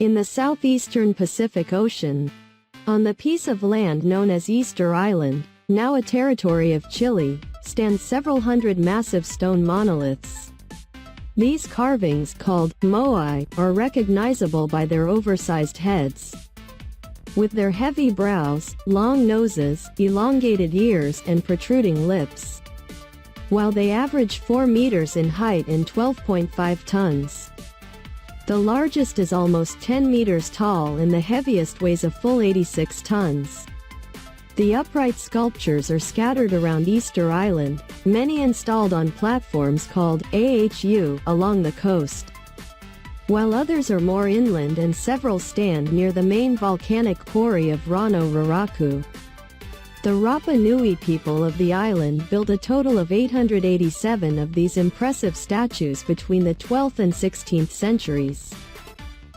in the southeastern Pacific Ocean. On the piece of land known as Easter Island, now a territory of Chile, stand several hundred massive stone monoliths. These carvings, called moai, are recognizable by their oversized heads. With their heavy brows, long noses, elongated ears and protruding lips. While they average 4 meters in height and 12.5 tons. The largest is almost 10 meters tall and the heaviest weighs a full 86 tons. The upright sculptures are scattered around Easter Island, many installed on platforms called AHU along the coast, while others are more inland and several stand near the main volcanic quarry of Rano Raraku. The Rapa Nui people of the island built a total of 887 of these impressive statues between the 12th and 16th centuries.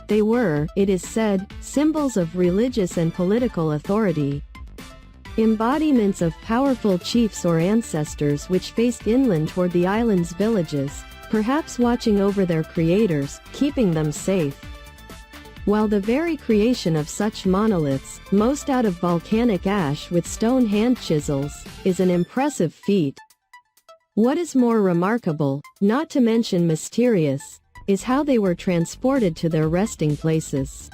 They were, it is said, symbols of religious and political authority. Embodiments of powerful chiefs or ancestors which faced inland toward the island's villages, perhaps watching over their creators, keeping them safe. While the very creation of such monoliths, most out of volcanic ash with stone hand chisels, is an impressive feat. What is more remarkable, not to mention mysterious, is how they were transported to their resting places.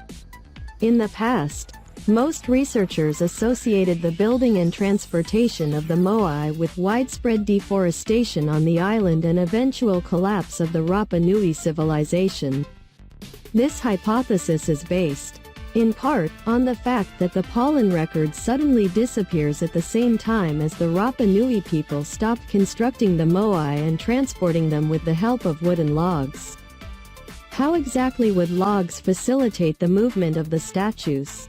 In the past, most researchers associated the building and transportation of the moai with widespread deforestation on the island and eventual collapse of the Rapa Nui civilization. This hypothesis is based, in part, on the fact that the pollen record suddenly disappears at the same time as the Rapa Nui people stopped constructing the moai and transporting them with the help of wooden logs. How exactly would logs facilitate the movement of the statues?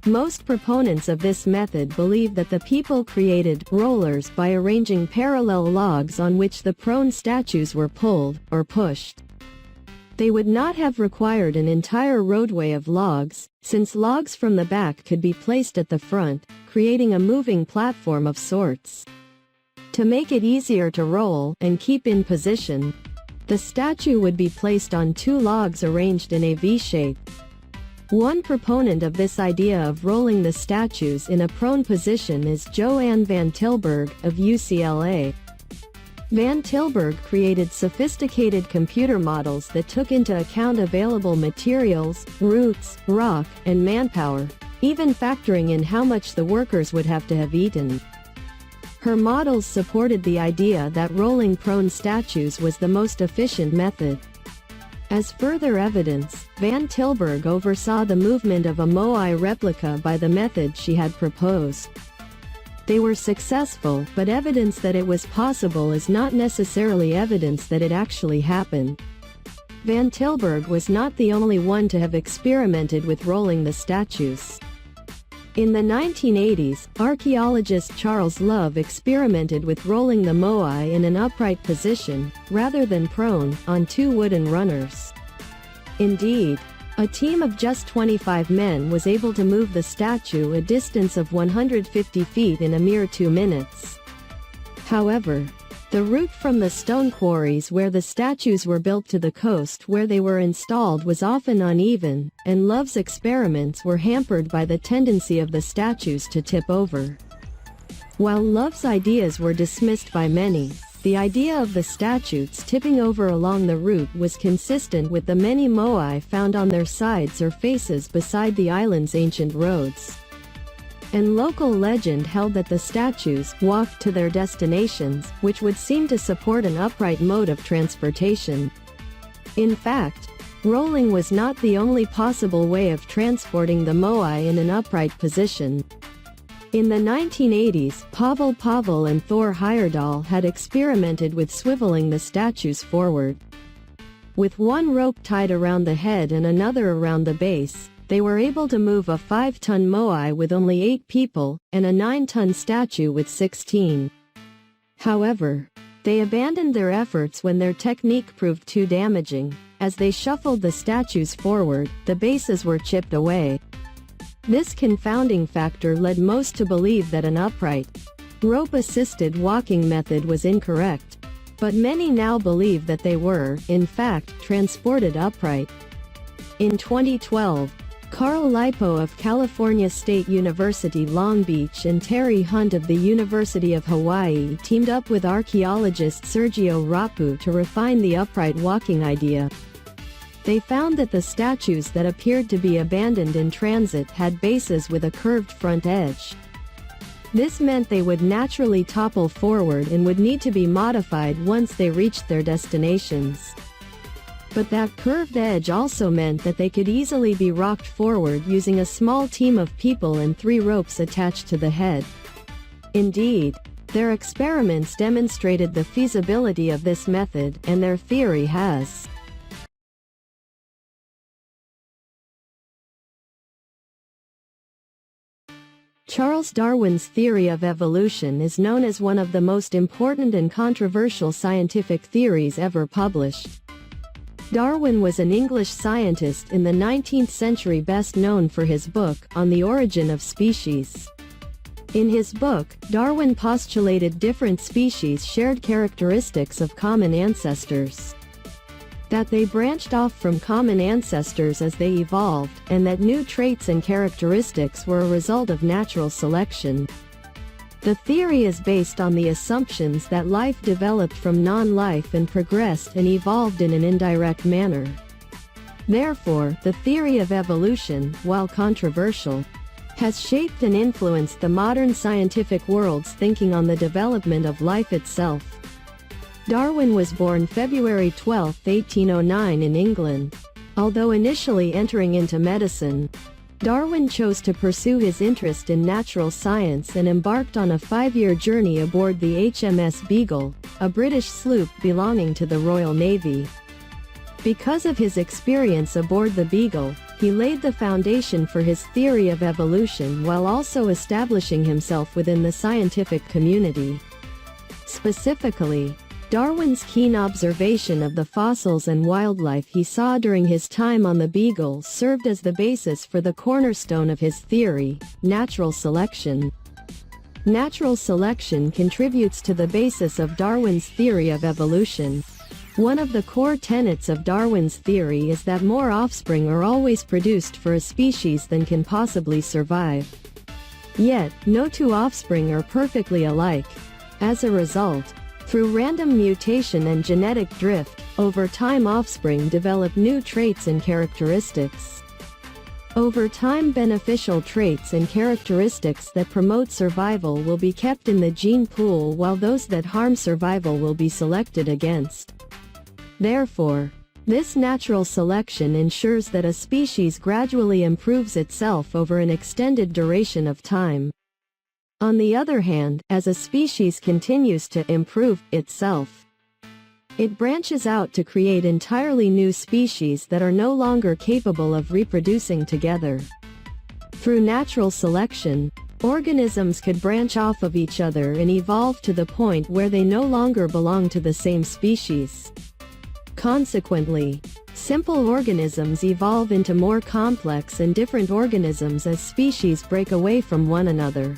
Most proponents of this method believe that the people created rollers by arranging parallel logs on which the prone statues were pulled, or pushed. They would not have required an entire roadway of logs, since logs from the back could be placed at the front, creating a moving platform of sorts. To make it easier to roll and keep in position, the statue would be placed on 2 logs arranged in a V-shape. One proponent of this idea of rolling the statues in a prone position is Joanne Van Tilburg, of UCLA. Van Tilburg created sophisticated computer models that took into account available materials, roots, rock, and manpower, even factoring in how much the workers would have to have eaten. Her models supported the idea that rolling prone statues was the most efficient method. As further evidence, Van Tilburg oversaw the movement of a moai replica by the method she had proposed. They were successful, but evidence that it was possible is not necessarily evidence that it actually happened. Van Tilburg was not the only one to have experimented with rolling the statues. In the 1980s, archaeologist Charles Love experimented with rolling the moai in an upright position, rather than prone, on 2 wooden runners. Indeed, a team of just 25 men was able to move the statue a distance of 150 feet in a mere 2 minutes. However, the route from the stone quarries where the statues were built to the coast where they were installed was often uneven, and Love's experiments were hampered by the tendency of the statues to tip over. While Love's ideas were dismissed by many, the idea of the statues tipping over along the route was consistent with the many moai found on their sides or faces beside the island's ancient roads. And local legend held that the statues walked to their destinations, which would seem to support an upright mode of transportation. In fact, rolling was not the only possible way of transporting the moai in an upright position. In the 1980s, Pavel and Thor Heyerdahl had experimented with swiveling the statues forward. With one rope tied around the head and another around the base, they were able to move a 5-ton moai with only 8 people, and a 9-ton statue with 16. However, they abandoned their efforts when their technique proved too damaging. As they shuffled the statues forward, the bases were chipped away. This confounding factor led most to believe that an upright, rope-assisted walking method was incorrect, but many now believe that they were, in fact, transported upright. In 2012, Carl Lipo of California State University Long Beach and Terry Hunt of the University of Hawaii teamed up with archaeologist Sergio Rapu to refine the upright walking idea. They found that the statues that appeared to be abandoned in transit had bases with a curved front edge. This meant they would naturally topple forward and would need to be modified once they reached their destinations. But that curved edge also meant that they could easily be rocked forward using a small team of people and 3 ropes attached to the head. Indeed, their experiments demonstrated the feasibility of this method, and their theory has Charles Darwin's theory of evolution is known as one of the most important and controversial scientific theories ever published. Darwin was an English scientist in the 19th century best known for his book, On the Origin of Species. In his book, Darwin postulated different species shared characteristics of common ancestors. That they branched off from common ancestors as they evolved, and that new traits and characteristics were a result of natural selection. The theory is based on the assumptions that life developed from non-life and progressed and evolved in an indirect manner. Therefore, the theory of evolution, while controversial, has shaped and influenced the modern scientific world's thinking on the development of life itself. Darwin was born February 12, 1809 in England. Although initially entering into medicine, Darwin chose to pursue his interest in natural science and embarked on a 5-year journey aboard the HMS Beagle, a British sloop belonging to the Royal Navy. Because of his experience aboard the Beagle, he laid the foundation for his theory of evolution while also establishing himself within the scientific community. Specifically, Darwin's keen observation of the fossils and wildlife he saw during his time on the Beagle served as the basis for the cornerstone of his theory, natural selection. Natural selection contributes to the basis of Darwin's theory of evolution. One of the core tenets of Darwin's theory is that more offspring are always produced for a species than can possibly survive. Yet, no 2 offspring are perfectly alike. As a result, through random mutation and genetic drift, over time offspring develop new traits and characteristics. Over time beneficial traits and characteristics that promote survival will be kept in the gene pool while those that harm survival will be selected against. Therefore, this natural selection ensures that a species gradually improves itself over an extended duration of time. On the other hand, as a species continues to improve itself, it branches out to create entirely new species that are no longer capable of reproducing together. Through natural selection, organisms could branch off of each other and evolve to the point where they no longer belong to the same species. Consequently, simple organisms evolve into more complex and different organisms as species break away from one another.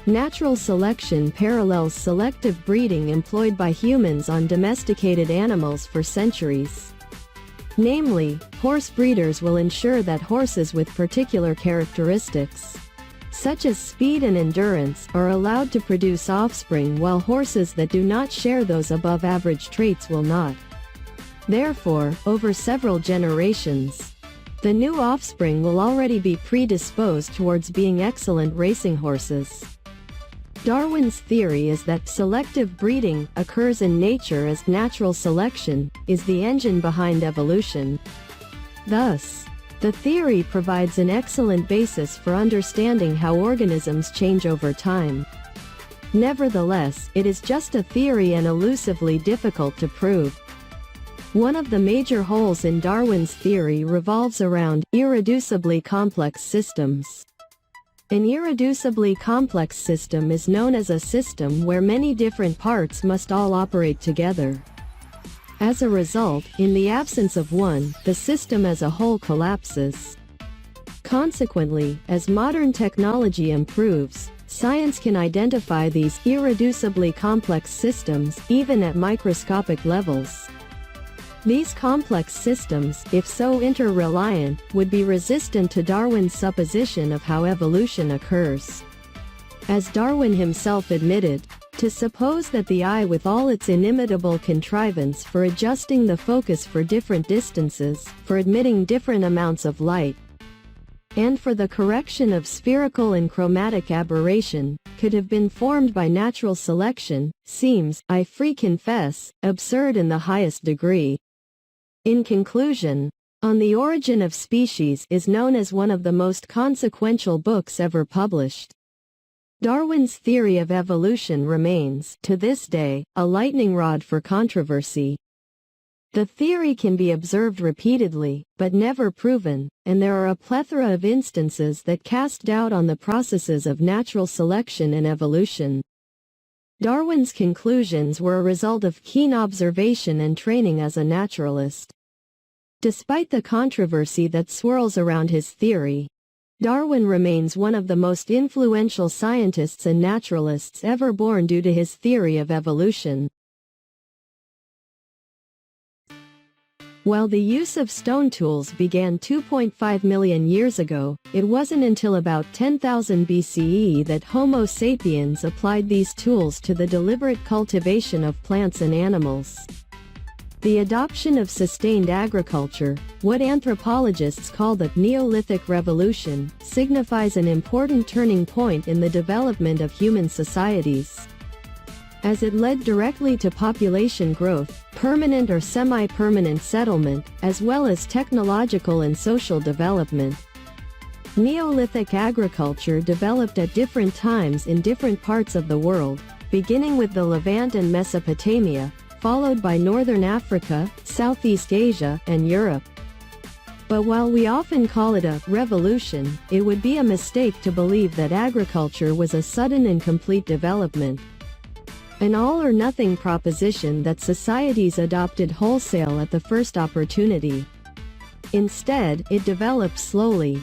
Natural selection parallels selective breeding employed by humans on domesticated animals for centuries. Namely, horse breeders will ensure that horses with particular characteristics, such as speed and endurance, are allowed to produce offspring while horses that do not share those above-average traits will not. Therefore, over several generations, the new offspring will already be predisposed towards being excellent racing horses. Darwin's theory is that selective breeding occurs in nature as natural selection is the engine behind evolution. Thus, the theory provides an excellent basis for understanding how organisms change over time. Nevertheless, it is just a theory and elusively difficult to prove. One of the major holes in Darwin's theory revolves around irreducibly complex systems. An irreducibly complex system is known as a system where many different parts must all operate together. As a result, in the absence of one, the system as a whole collapses. Consequently, as modern technology improves, science can identify these irreducibly complex systems, even at microscopic levels. These complex systems, if so interreliant, would be resistant to Darwin's supposition of how evolution occurs. As Darwin himself admitted, to suppose that the eye with all its inimitable contrivance for adjusting the focus for different distances, for admitting different amounts of light, and for the correction of spherical and chromatic aberration, could have been formed by natural selection, seems, I free confess, absurd in the highest degree. In conclusion, On the Origin of Species is known as one of the most consequential books ever published. Darwin's theory of evolution remains, to this day, a lightning rod for controversy. The theory can be observed repeatedly, but never proven, and there are a plethora of instances that cast doubt on the processes of natural selection and evolution. Darwin's conclusions were a result of keen observation and training as a naturalist. Despite the controversy that swirls around his theory, Darwin remains one of the most influential scientists and naturalists ever born due to his theory of evolution. While the use of stone tools began 2.5 million years ago, it wasn't until about 10,000 BCE that Homo sapiens applied these tools to the deliberate cultivation of plants and animals. The adoption of sustained agriculture, what anthropologists call the Neolithic Revolution, signifies an important turning point in the development of human societies, as it led directly to population growth, permanent or semi-permanent settlement, as well as technological and social development. Neolithic agriculture developed at different times in different parts of the world, beginning with the Levant and Mesopotamia, followed by Northern Africa, Southeast Asia, and Europe. But while we often call it a revolution, it would be a mistake to believe that agriculture was a sudden and complete development, an all-or-nothing proposition that societies adopted wholesale at the first opportunity. Instead, it developed slowly,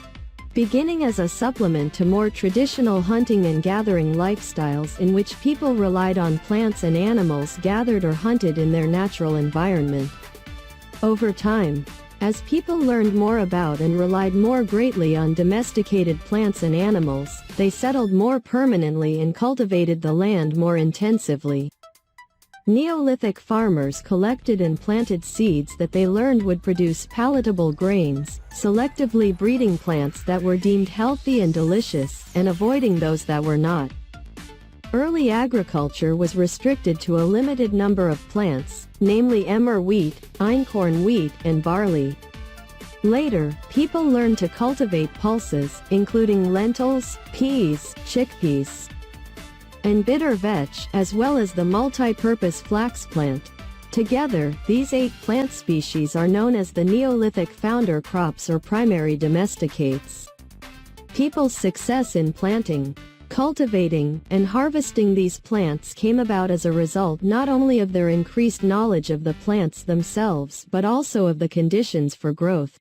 beginning as a supplement to more traditional hunting and gathering lifestyles in which people relied on plants and animals gathered or hunted in their natural environment. Over time, as people learned more about and relied more greatly on domesticated plants and animals, they settled more permanently and cultivated the land more intensively. Neolithic farmers collected and planted seeds that they learned would produce palatable grains, selectively breeding plants that were deemed healthy and delicious, and avoiding those that were not. Early agriculture was restricted to a limited number of plants, namely emmer wheat, einkorn wheat, and barley. Later, people learned to cultivate pulses, including lentils, peas, chickpeas, and bitter vetch, as well as the multi-purpose flax plant. Together, these 8 plant species are known as the Neolithic founder crops or primary domesticates. People's success in planting, cultivating, and harvesting these plants came about as a result not only of their increased knowledge of the plants themselves but also of the conditions for growth.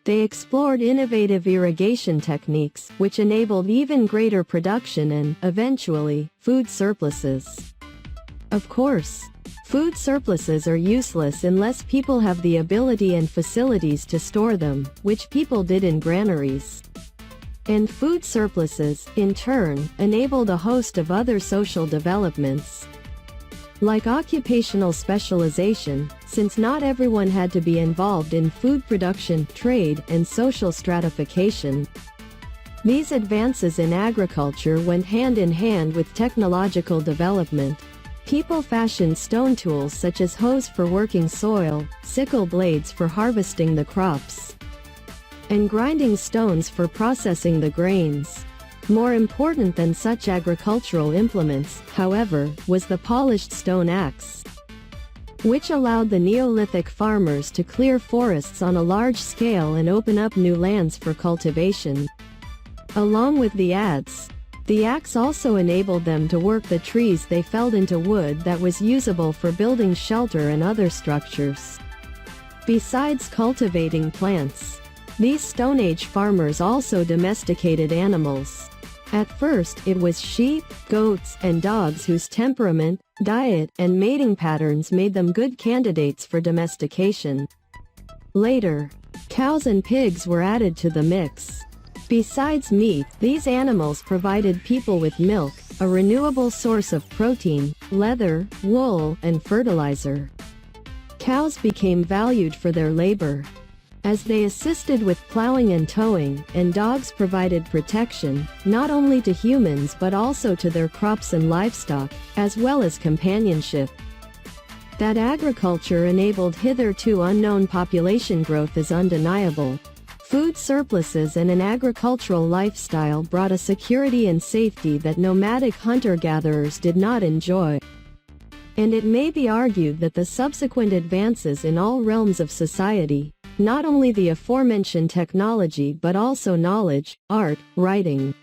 They explored innovative irrigation techniques, which enabled even greater production and, eventually, food surpluses. Of course, food surpluses are useless unless people have the ability and facilities to store them, which people did in granaries. And food surpluses, in turn, enabled a host of other social developments, like occupational specialization, since not everyone had to be involved in food production, trade, and social stratification. These advances in agriculture went hand in hand with technological development. People fashioned stone tools such as hoes for working soil, sickle blades for harvesting the crops, and grinding stones for processing the grains. More important than such agricultural implements, however, was the polished stone axe, which allowed the Neolithic farmers to clear forests on a large scale and open up new lands for cultivation. Along with the adze, the axe also enabled them to work the trees they felled into wood that was usable for building shelter and other structures. Besides cultivating plants, these Stone Age farmers also domesticated animals. At first, it was sheep, goats, and dogs whose temperament, diet, and mating patterns made them good candidates for domestication. Later, cows and pigs were added to the mix. Besides meat, these animals provided people with milk, a renewable source of protein, leather, wool, and fertilizer. Cows became valued for their labor, as they assisted with plowing and towing, and dogs provided protection, not only to humans but also to their crops and livestock, as well as companionship. That agriculture enabled hitherto unknown population growth is undeniable. Food surpluses and an agricultural lifestyle brought a security and safety that nomadic hunter-gatherers did not enjoy. And it may be argued that the subsequent advances in all realms of society, not only the aforementioned technology but also knowledge, art, writing,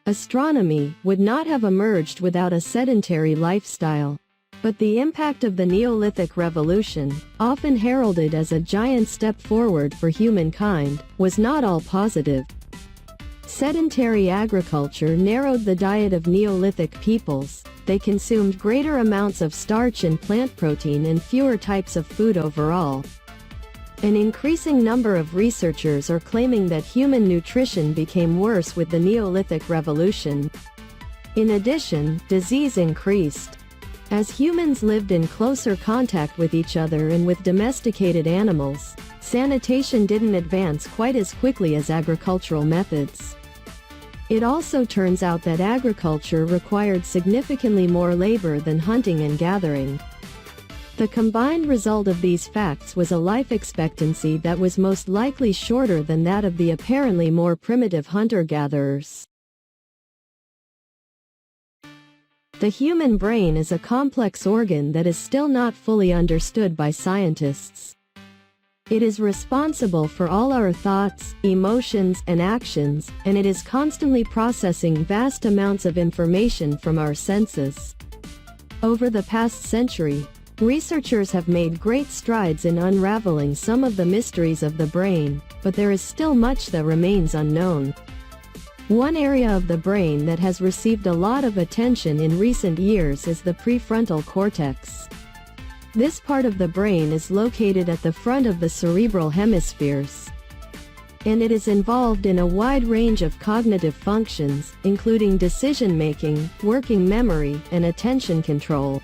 astronomy, would not have emerged without a sedentary lifestyle. But the impact of the Neolithic Revolution, often heralded as a giant step forward for humankind, was not all positive. Sedentary agriculture narrowed the diet of Neolithic peoples. They consumed greater amounts of starch and plant protein and fewer types of food overall. An increasing number of researchers are claiming that human nutrition became worse with the Neolithic Revolution. In addition, disease increased. As humans lived in closer contact with each other and with domesticated animals, sanitation didn't advance quite as quickly as agricultural methods. It also turns out that agriculture required significantly more labor than hunting and gathering. The combined result of these facts was a life expectancy that was most likely shorter than that of the apparently more primitive hunter-gatherers. The human brain is a complex organ that is still not fully understood by scientists. It is responsible for all our thoughts, emotions, and actions, and it is constantly processing vast amounts of information from our senses. Over the past century, researchers have made great strides in unraveling some of the mysteries of the brain, but there is still much that remains unknown. One area of the brain that has received a lot of attention in recent years is the prefrontal cortex. This part of the brain is located at the front of the cerebral hemispheres, and it is involved in a wide range of cognitive functions, including decision-making, working memory, and attention control.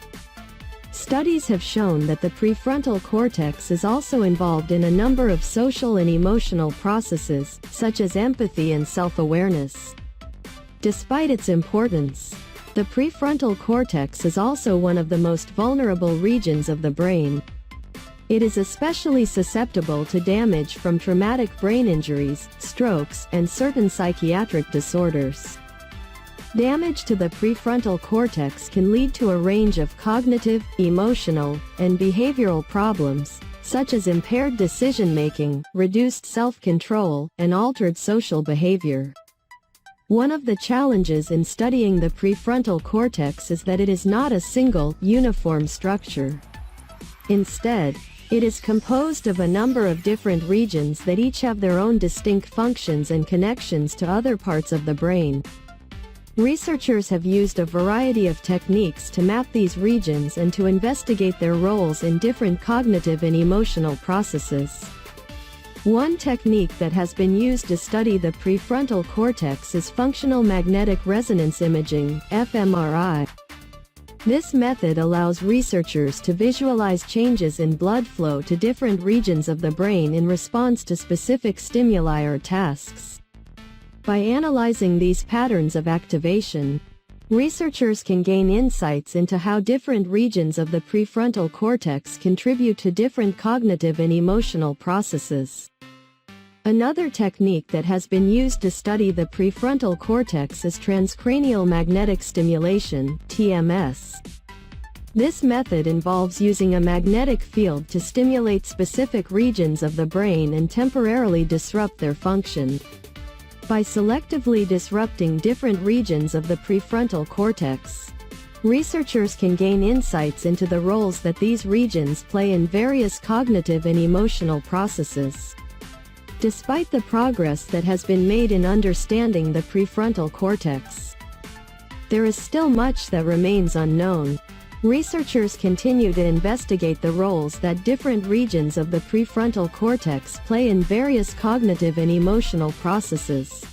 Studies have shown that the prefrontal cortex is also involved in a number of social and emotional processes, such as empathy and self-awareness. Despite its importance, the prefrontal cortex is also one of the most vulnerable regions of the brain. It is especially susceptible to damage from traumatic brain injuries, strokes, and certain psychiatric disorders. Damage to the prefrontal cortex can lead to a range of cognitive, emotional, and behavioral problems, such as impaired decision-making, reduced self-control, and altered social behavior. One of the challenges in studying the prefrontal cortex is that it is not a single, uniform structure. Instead, it is composed of a number of different regions that each have their own distinct functions and connections to other parts of the brain. Researchers have used a variety of techniques to map these regions and to investigate their roles in different cognitive and emotional processes. One technique that has been used to study the prefrontal cortex is functional magnetic resonance imaging, fMRI. This method allows researchers to visualize changes in blood flow to different regions of the brain in response to specific stimuli or tasks. By analyzing these patterns of activation, researchers can gain insights into how different regions of the prefrontal cortex contribute to different cognitive and emotional processes. Another technique that has been used to study the prefrontal cortex is transcranial magnetic stimulation, TMS. This method involves using a magnetic field to stimulate specific regions of the brain and temporarily disrupt their function. By selectively disrupting different regions of the prefrontal cortex, researchers can gain insights into the roles that these regions play in various cognitive and emotional processes. Despite the progress that has been made in understanding the prefrontal cortex, there is still much that remains unknown. Researchers continue to investigate the roles that different regions of the prefrontal cortex play in various cognitive and emotional processes.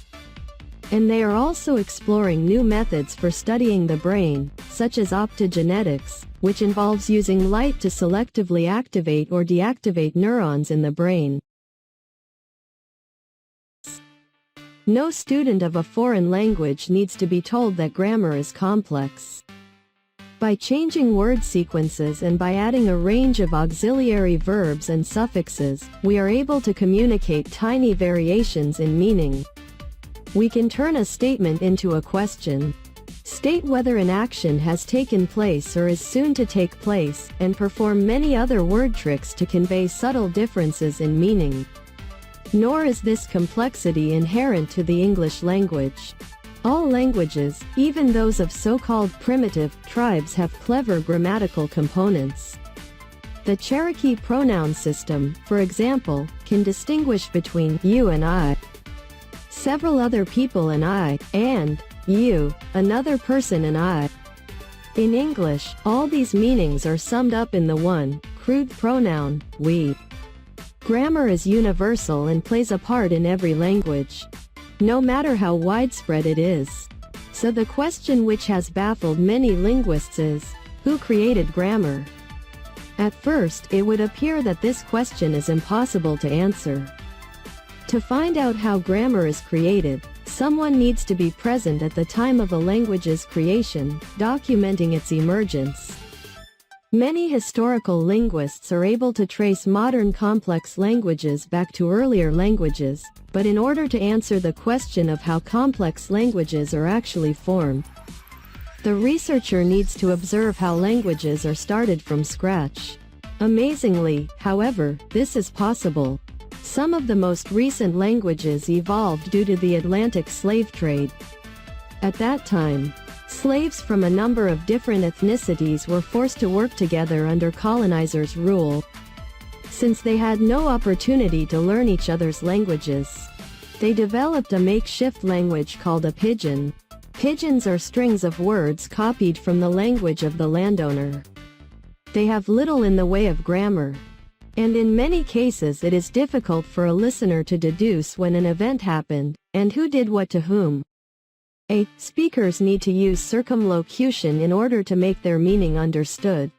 And they are also exploring new methods for studying the brain, such as optogenetics, which involves using light to selectively activate or deactivate neurons in the brain. No student of a foreign language needs to be told that grammar is complex. By changing word sequences and by adding a range of auxiliary verbs and suffixes, we are able to communicate tiny variations in meaning. We can turn a statement into a question. State whether an action has taken place or is soon to take place, and perform many other word tricks to convey subtle differences in meaning. Nor is this complexity inherent to the English language. All languages, even those of so-called primitive tribes, have clever grammatical components. The Cherokee pronoun system, for example, can distinguish between you and I, several other people and I, and you, another person and I. In English, all these meanings are summed up in the one, crude pronoun, we. Grammar is universal and plays a part in every language, no matter how widespread it is. So the question which has baffled many linguists is, who created grammar? At first, it would appear that this question is impossible to answer. To find out how grammar is created, someone needs to be present at the time of a language's creation, documenting its emergence. Many historical linguists are able to trace modern complex languages back to earlier languages, but in order to answer the question of how complex languages are actually formed, the researcher needs to observe how languages are started from scratch. Amazingly, however, this is possible. Some of the most recent languages evolved due to the Atlantic slave trade. At that time, slaves from a number of different ethnicities were forced to work together under colonizers' rule. Since they had no opportunity to learn each other's languages, they developed a makeshift language called a pidgin. Pidgins are strings of words copied from the language of the landowner. They have little in the way of grammar, and in many cases it is difficult for a listener to deduce when an event happened, and who did what to whom. Speakers need to use circumlocution in order to make their meaning understood.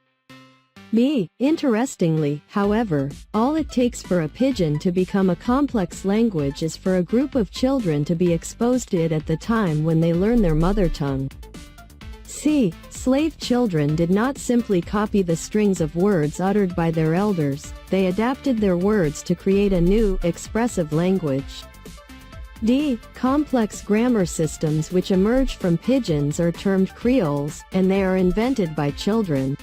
Interestingly, however, all it takes for a pidgin to become a complex language is for a group of children to be exposed to it at the time when they learn their mother tongue. Slave children did not simply copy the strings of words uttered by their elders, they adapted their words to create a new, expressive language. Complex grammar systems which emerge from pidgins are termed creoles, and they are invented by children.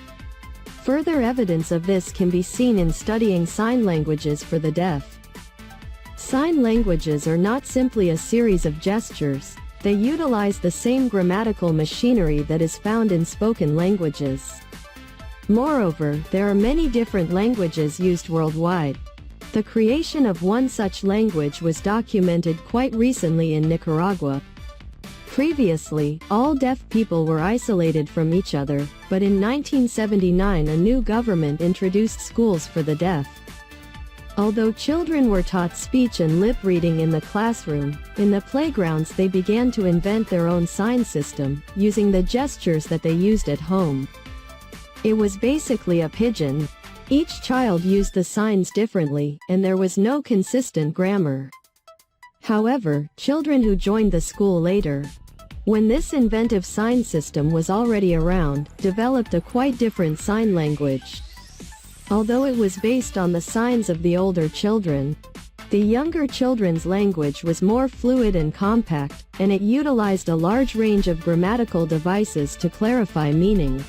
Further evidence of this can be seen in studying sign languages for the deaf. Sign languages are not simply a series of gestures, they utilize the same grammatical machinery that is found in spoken languages. Moreover, there are many different languages used worldwide. The creation of one such language was documented quite recently in Nicaragua. Previously, all deaf people were isolated from each other, but in 1979 a new government introduced schools for the deaf. Although children were taught speech and lip reading in the classroom, in the playgrounds they began to invent their own sign system, using the gestures that they used at home. It was basically a pidgin. Each child used the signs differently, and there was no consistent grammar. However, children who joined the school later, when this inventive sign system was already around, developed a quite different sign language. Although it was based on the signs of the older children, the younger children's language was more fluid and compact, and it utilized a large range of grammatical devices to clarify meaning.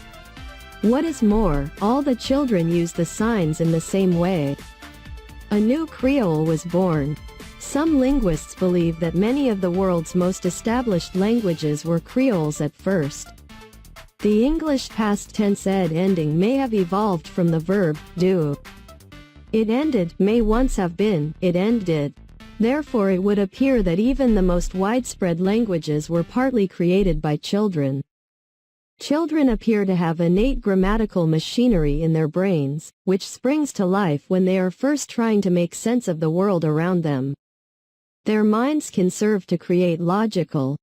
What is more, all the children used the signs in the same way. A new Creole was born. Some linguists believe that many of the world's most established languages were Creoles at first. The English past tense ed ending may have evolved from the verb do. It ended may once have been it ended. Therefore it would appear that even the most widespread languages were partly created by children. Children appear to have innate grammatical machinery in their brains, which springs to life when they are first trying to make sense of the world around them. Their minds can serve to create logical,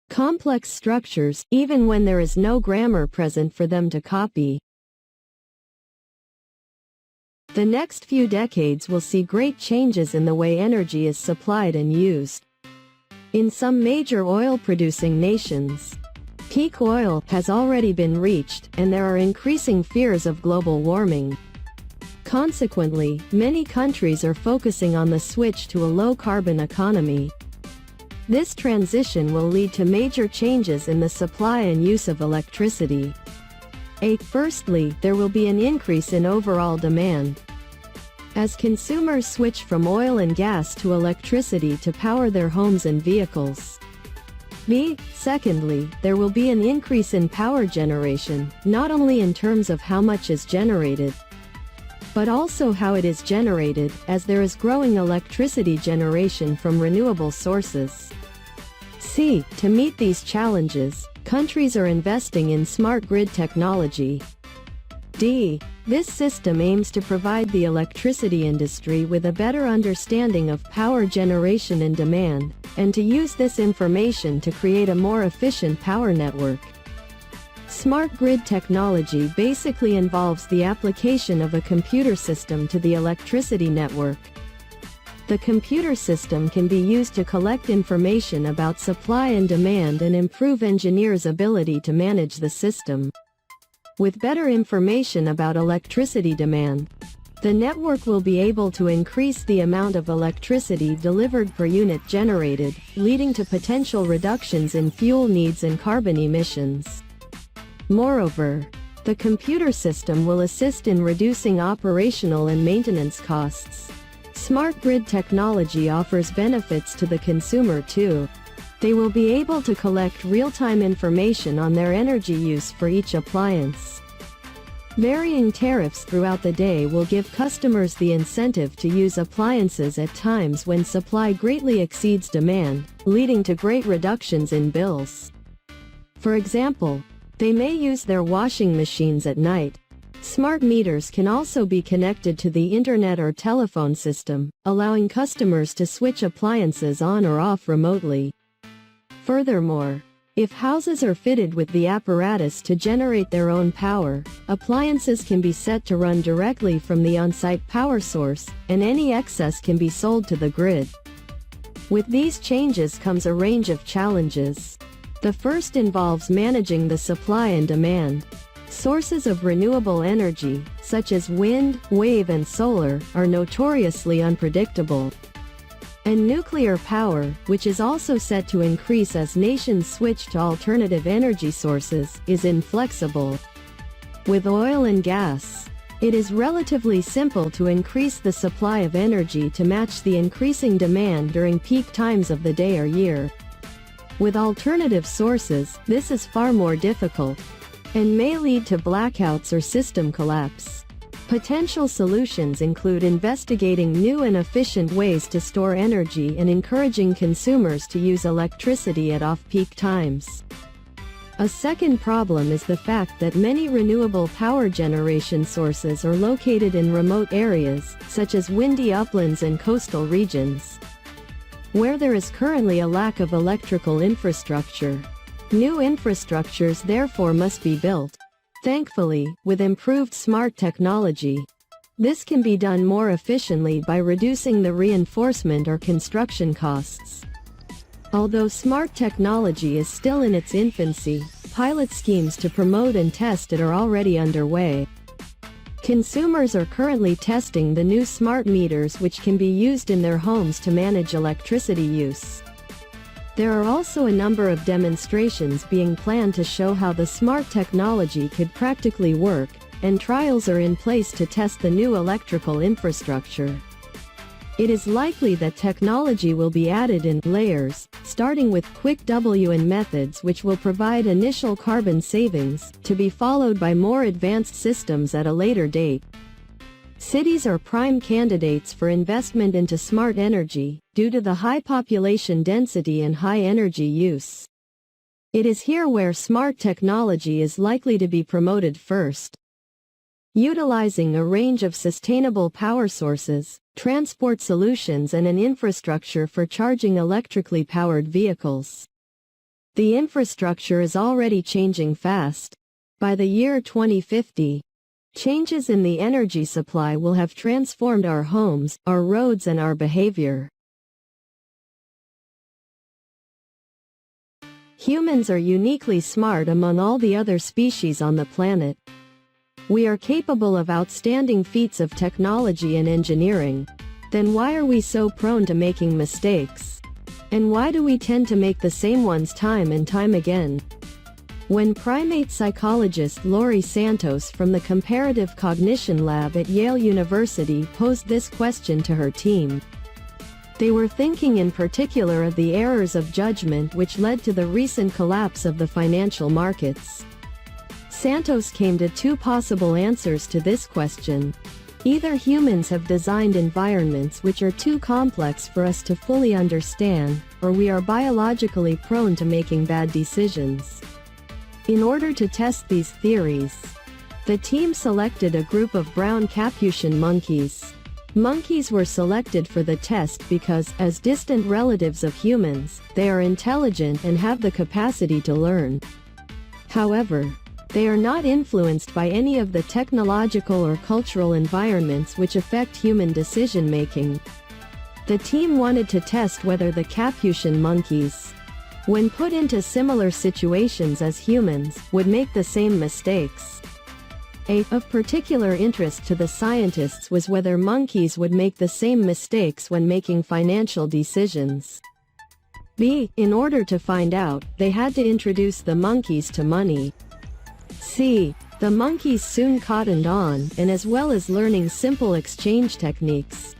complex structures, even when there is no grammar present for them to copy. The next few decades will see great changes in the way energy is supplied and used. In some major oil-producing nations, peak oil has already been reached, and there are increasing fears of global warming. Consequently, many countries are focusing on the switch to a low-carbon economy. This transition will lead to major changes in the supply and use of electricity. Firstly, there will be an increase in overall demand. As consumers switch from oil and gas to electricity to power their homes and vehicles. Secondly, there will be an increase in power generation, not only in terms of how much is generated, but also how it is generated, as there is growing electricity generation from renewable sources. To meet these challenges, countries are investing in smart grid technology. This system aims to provide the electricity industry with a better understanding of power generation and demand, and to use this information to create a more efficient power network. Smart grid technology basically involves the application of a computer system to the electricity network. The computer system can be used to collect information about supply and demand and improve engineers' ability to manage the system. With better information about electricity demand, the network will be able to increase the amount of electricity delivered per unit generated, leading to potential reductions in fuel needs and carbon emissions. Moreover, the computer system will assist in reducing operational and maintenance costs. Smart grid technology offers benefits to the consumer too. They will be able to collect real-time information on their energy use for each appliance. Varying tariffs throughout the day will give customers the incentive to use appliances at times when supply greatly exceeds demand, leading to great reductions in bills. For example, they may use their washing machines at night. Smart meters can also be connected to the internet or telephone system, allowing customers to switch appliances on or off remotely. Furthermore, if houses are fitted with the apparatus to generate their own power, appliances can be set to run directly from the on-site power source, and any excess can be sold to the grid. With these changes comes a range of challenges. The first involves managing the supply and demand. Sources of renewable energy, such as wind, wave and solar, are notoriously unpredictable. And nuclear power, which is also set to increase as nations switch to alternative energy sources, is inflexible. With oil and gas, it is relatively simple to increase the supply of energy to match the increasing demand during peak times of the day or year. With alternative sources, this is far more difficult, and may lead to blackouts or system collapse. Potential solutions include investigating new and efficient ways to store energy and encouraging consumers to use electricity at off-peak times. A second problem is the fact that many renewable power generation sources are located in remote areas, such as windy uplands and coastal regions, where there is currently a lack of electrical infrastructure. New infrastructures therefore must be built. Thankfully, with improved smart technology, this can be done more efficiently by reducing the reinforcement or construction costs. Although smart technology is still in its infancy, pilot schemes to promote and test it are already underway. Consumers are currently testing the new smart meters which can be used in their homes to manage electricity use. There are also a number of demonstrations being planned to show how the smart technology could practically work, and trials are in place to test the new electrical infrastructure. It is likely that technology will be added in layers, starting with quick WN methods which will provide initial carbon savings, to be followed by more advanced systems at a later date. Cities are prime candidates for investment into smart energy, due to the high population density and high energy use. It is here where smart technology is likely to be promoted first. Utilizing a range of sustainable power sources, transport solutions and an infrastructure for charging electrically powered vehicles. The infrastructure is already changing fast. By the year 2050, changes in the energy supply will have transformed our homes, our roads and our behavior. Humans are uniquely smart among all the other species on the planet. We are capable of outstanding feats of technology and engineering. Then why are we so prone to making mistakes? And why do we tend to make the same ones time and time again? When primate psychologist Laurie Santos from the Comparative Cognition Lab at Yale University posed this question to her team, they were thinking in particular of the errors of judgment which led to the recent collapse of the financial markets. Santos came to two possible answers to this question. Either humans have designed environments which are too complex for us to fully understand, or we are biologically prone to making bad decisions. In order to test these theories, the team selected a group of brown Capuchin monkeys. Monkeys were selected for the test because, as distant relatives of humans, they are intelligent and have the capacity to learn. However, they are not influenced by any of the technological or cultural environments which affect human decision-making. The team wanted to test whether the Capuchin monkeys, when put into similar situations as humans, would make the same mistakes. Of particular interest to the scientists was whether monkeys would make the same mistakes when making financial decisions. B. In order to find out, they had to introduce the monkeys to money. C. The monkeys soon cottoned on, and as well as learning simple exchange techniques,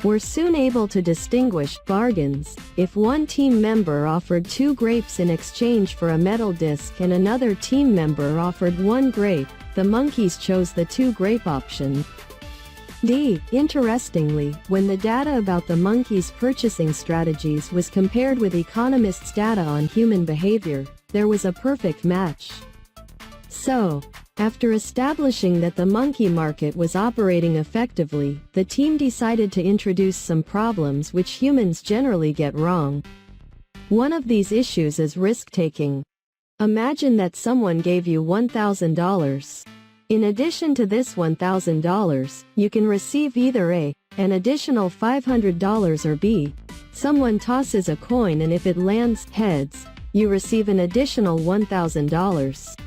were soon able to distinguish bargains. If one team member offered 2 grapes in exchange for a metal disc and another team member offered 1 grape, the monkeys chose the 2-grape option. D. Interestingly, when the data about the monkeys' purchasing strategies was compared with economists' data on human behavior, there was a perfect match. So, after establishing that the monkey market was operating effectively, the team decided to introduce some problems which humans generally get wrong. One of these issues is risk-taking. Imagine that someone gave you $1,000. In addition to this $1,000, you can receive either A, an additional $500, or B, someone tosses a coin and if it lands heads, you receive an additional $1,000.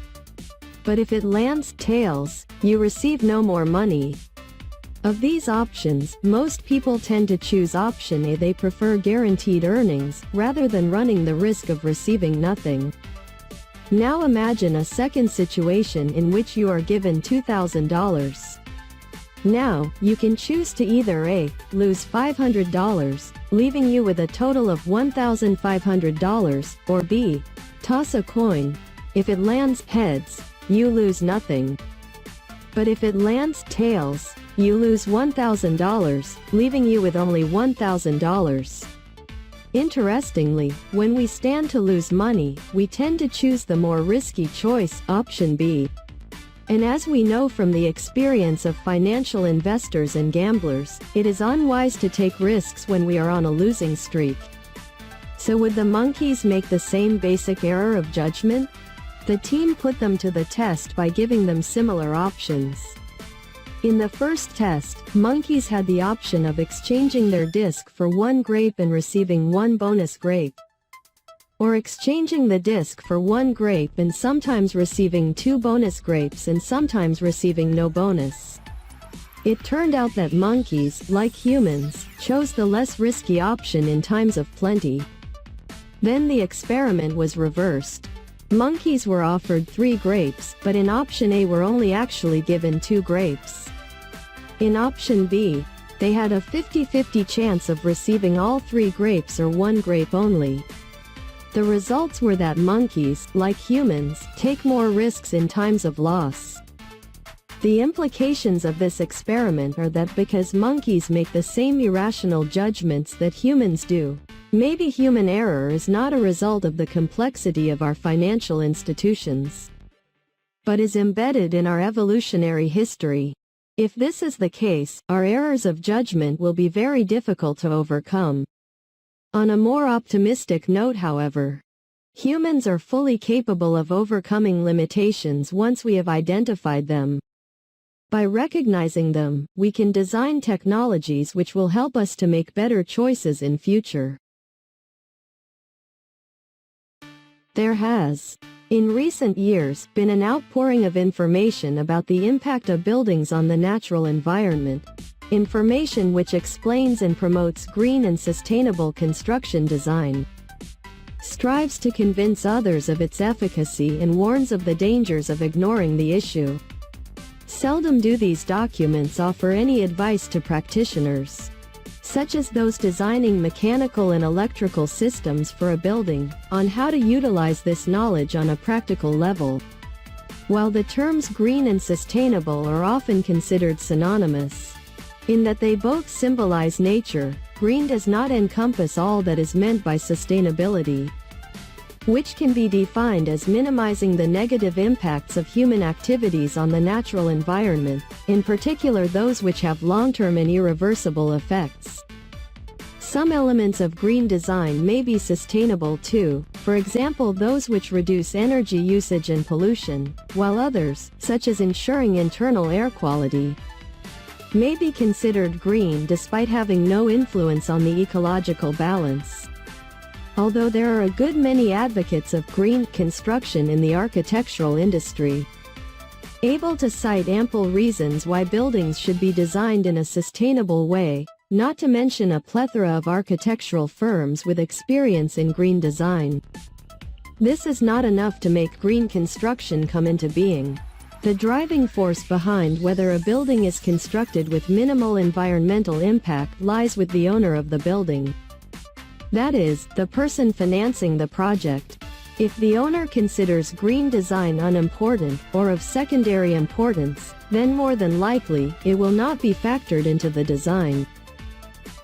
But if it lands tails, you receive no more money. Of these options, most people tend to choose option A. They prefer guaranteed earnings, rather than running the risk of receiving nothing. Now imagine a second situation in which you are given $2,000. Now, you can choose to either A, lose $500, leaving you with a total of $1,500, or B, toss a coin. If it lands heads, you lose nothing. But if it lands tails, you lose $1,000, leaving you with only $1,000. Interestingly, when we stand to lose money, we tend to choose the more risky choice, option B. And as we know from the experience of financial investors and gamblers, it is unwise to take risks when we are on a losing streak. So would the monkeys make the same basic error of judgment? The team put them to the test by giving them similar options. In the first test, monkeys had the option of exchanging their disc for 1 grape and receiving 1 bonus grape, or exchanging the disc for 1 grape and sometimes receiving 2 bonus grapes and sometimes receiving no bonus. It turned out that monkeys, like humans, chose the less risky option in times of plenty. Then the experiment was reversed. Monkeys were offered 3 grapes, but in option A were only actually given 2 grapes. In option B, they had a 50-50 chance of receiving all 3 grapes or 1 grape only. The results were that monkeys, like humans, take more risks in times of loss. The implications of this experiment are that because monkeys make the same irrational judgments that humans do, Maybe human error is not a result of the complexity of our financial institutions, but is embedded in our evolutionary history. If this is the case, our errors of judgment will be very difficult to overcome. On a more optimistic note, however, humans are fully capable of overcoming limitations once we have identified them. By recognizing them, we can design technologies which will help us to make better choices in future. There has, in recent years, been an outpouring of information about the impact of buildings on the natural environment, information which explains and promotes green and sustainable construction design, strives to convince others of its efficacy and warns of the dangers of ignoring the issue. Seldom do these documents offer any advice to practitioners, such as those designing mechanical and electrical systems for a building, on how to utilize this knowledge on a practical level. While the terms green and sustainable are often considered synonymous, in that they both symbolize nature, green does not encompass all that is meant by sustainability, which can be defined as minimizing the negative impacts of human activities on the natural environment, in particular those which have long-term and irreversible effects. Some elements of green design may be sustainable too, for example those which reduce energy usage and pollution, while others, such as ensuring internal air quality, may be considered green despite having no influence on the ecological balance. Although there are a good many advocates of green construction in the architectural industry, able to cite ample reasons why buildings should be designed in a sustainable way, not to mention a plethora of architectural firms with experience in green design. This is not enough to make green construction come into being. The driving force behind whether a building is constructed with minimal environmental impact lies with the owner of the building. That is, the person financing the project. If the owner considers green design unimportant, or of secondary importance, then more than likely, it will not be factored into the design.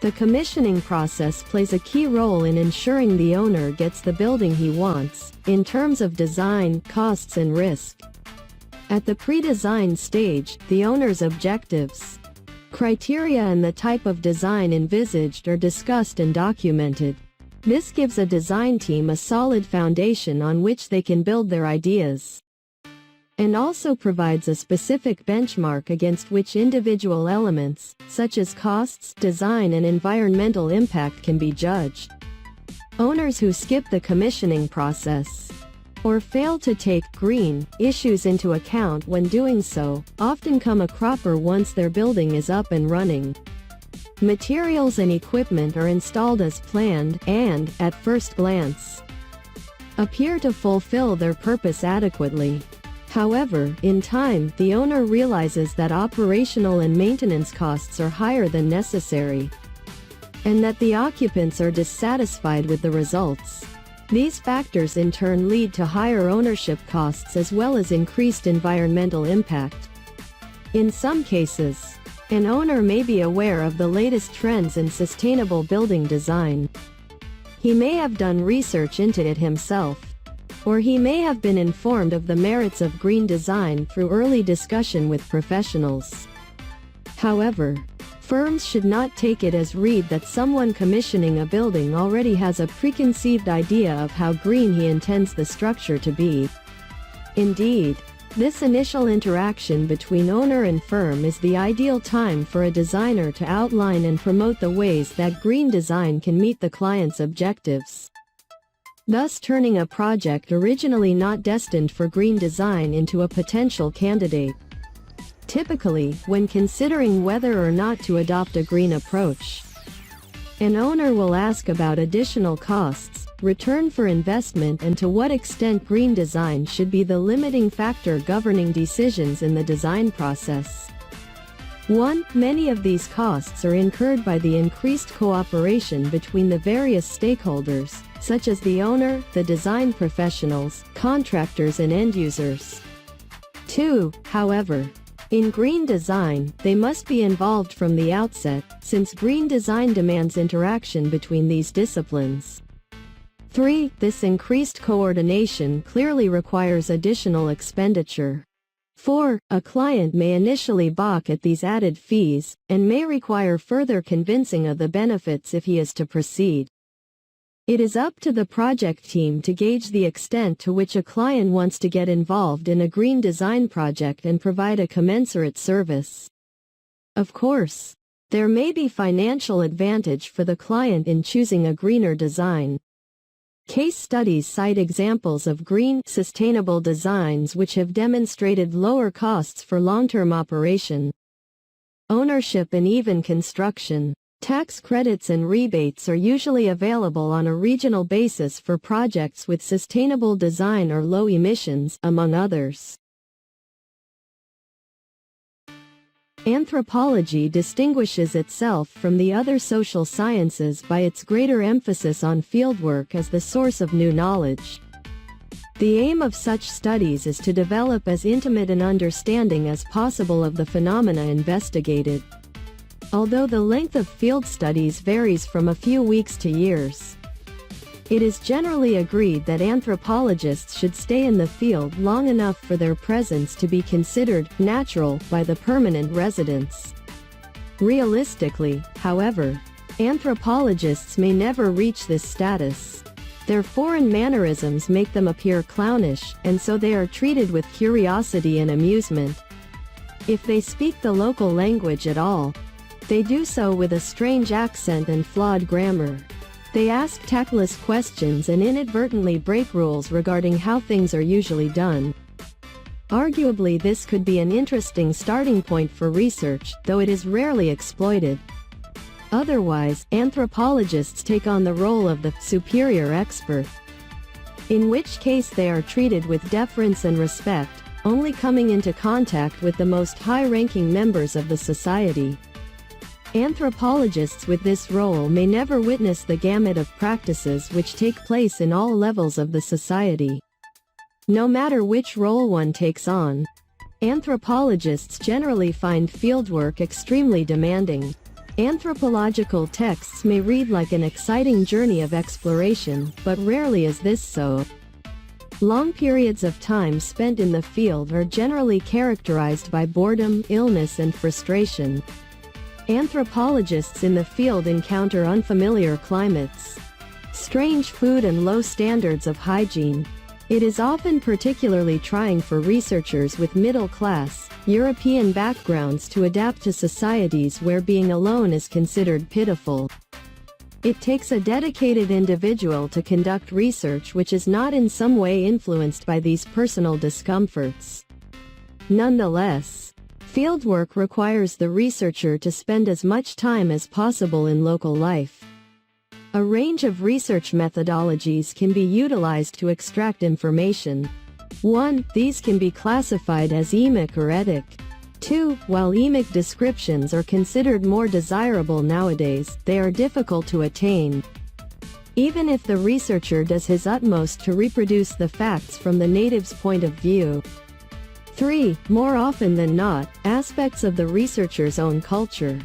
The commissioning process plays a key role in ensuring the owner gets the building he wants, in terms of design, costs and risk. At the pre-design stage, the owner's objectives, criteria and the type of design envisaged are discussed and documented. This gives a design team a solid foundation on which they can build their ideas, and also provides a specific benchmark against which individual elements, such as costs, design and environmental impact can be judged. Owners who skip the commissioning process, or fail to take green issues into account when doing so, often come a cropper once their building is up and running. Materials and equipment are installed as planned and, at first glance, appear to fulfill their purpose adequately. However, in time, the owner realizes that operational and maintenance costs are higher than necessary, and that the occupants are dissatisfied with the results. These factors in turn lead to higher ownership costs as well as increased environmental impact. In some cases, an owner may be aware of the latest trends in sustainable building design. He may have done research into it himself, or he may have been informed of the merits of green design through early discussion with professionals. However, firms should not take it as read that someone commissioning a building already has a preconceived idea of how green he intends the structure to be. Indeed, this initial interaction between owner and firm is the ideal time for a designer to outline and promote the ways that green design can meet the client's objectives, thus turning a project originally not destined for green design into a potential candidate. Typically, when considering whether or not to adopt a green approach, an owner will ask about additional costs, return for investment and to what extent green design should be the limiting factor governing decisions in the design process. 1. Many of these costs are incurred by the increased cooperation between the various stakeholders, such as the owner, the design professionals, contractors and end users. 2. However, In green design, they must be involved from the outset, since green design demands interaction between these disciplines. 3. This increased coordination clearly requires additional expenditure. 4. A client may initially balk at these added fees, and may require further convincing of the benefits if he is to proceed. It is up to the project team to gauge the extent to which a client wants to get involved in a green design project and provide a commensurate service. Of course, there may be financial advantage for the client in choosing a greener design. Case studies cite examples of green, sustainable designs which have demonstrated lower costs for long-term operation, ownership, and even construction. Tax credits and rebates are usually available on a regional basis for projects with sustainable design or low emissions, among others. Anthropology distinguishes itself from the other social sciences by its greater emphasis on fieldwork as the source of new knowledge. The aim of such studies is to develop as intimate an understanding as possible of the phenomena investigated. Although the length of field studies varies from a few weeks to years, it is generally agreed that anthropologists should stay in the field long enough for their presence to be considered natural by the permanent residents. Realistically, however, anthropologists may never reach this status. Their foreign mannerisms make them appear clownish, and so they are treated with curiosity and amusement. If they speak the local language at all, they do so with a strange accent and flawed grammar. They ask tactless questions and inadvertently break rules regarding how things are usually done. Arguably, this could be an interesting starting point for research, though it is rarely exploited. Otherwise, anthropologists take on the role of the superior expert, in which case they are treated with deference and respect, only coming into contact with the most high-ranking members of the society. Anthropologists with this role may never witness the gamut of practices which take place in all levels of the society. No matter which role one takes on, anthropologists generally find fieldwork extremely demanding. Anthropological texts may read like an exciting journey of exploration, but rarely is this so. Long periods of time spent in the field are generally characterized by boredom, illness, and frustration. Anthropologists in the field encounter unfamiliar climates, strange food, and low standards of hygiene. It is often particularly trying for researchers with middle-class, European backgrounds to adapt to societies where being alone is considered pitiful. It takes a dedicated individual to conduct research which is not in some way influenced by these personal discomforts. Nonetheless, fieldwork requires the researcher to spend as much time as possible in local life. A range of research methodologies can be utilized to extract information. 1. These can be classified as emic or etic. 2. While emic descriptions are considered more desirable nowadays, they are difficult to attain, even if the researcher does his utmost to reproduce the facts from the native's point of view. 3. More often than not, aspects of the researcher's own culture,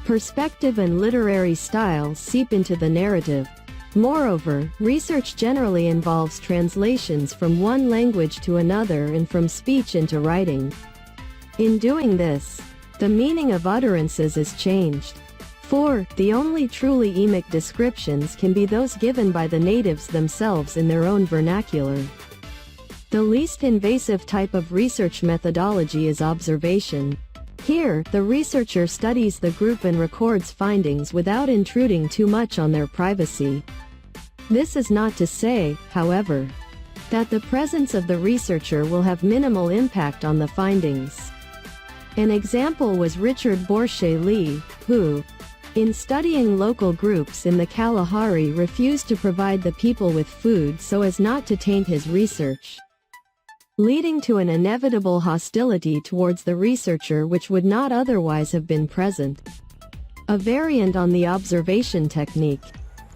perspective, and literary style seep into the narrative. Moreover, research generally involves translations from one language to another and from speech into writing. In doing this, the meaning of utterances is changed. 4. The only truly emic descriptions can be those given by the natives themselves in their own vernacular. The least invasive type of research methodology is observation. Here, the researcher studies the group and records findings without intruding too much on their privacy. This is not to say, however, that the presence of the researcher will have minimal impact on the findings. An example was Richard Borsche-Lee, who, in studying local groups in the Kalahari, refused to provide the people with food so as not to taint his research, leading to an inevitable hostility towards the researcher which would not otherwise have been present. A variant on the observation technique.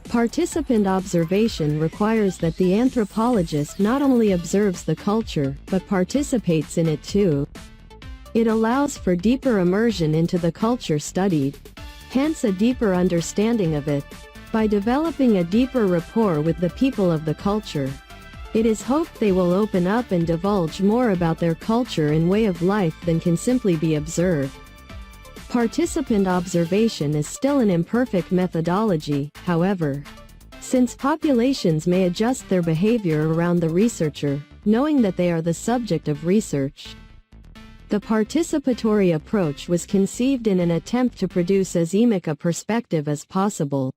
Participant observation requires that the anthropologist not only observes the culture, but participates in it too. It allows for deeper immersion into the culture studied, hence a deeper understanding of it. By developing a deeper rapport with the people of the culture, it is hoped they will open up and divulge more about their culture and way of life than can simply be observed. Participant observation is still an imperfect methodology, however, since populations may adjust their behavior around the researcher, knowing that they are the subject of research. The participatory approach was conceived in an attempt to produce as emic a perspective as possible.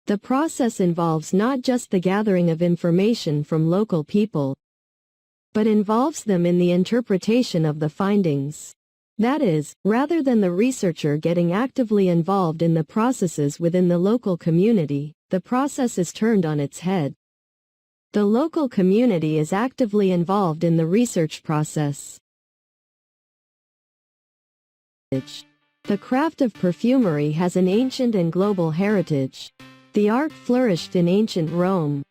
The process involves not just the gathering of information from local people, but involves them in the interpretation of the findings. That is, rather than the researcher getting actively involved in the processes within the local community, the process is turned on its head. The local community is actively involved in the research process. The craft of perfumery has an ancient and global heritage. The art flourished in ancient Rome,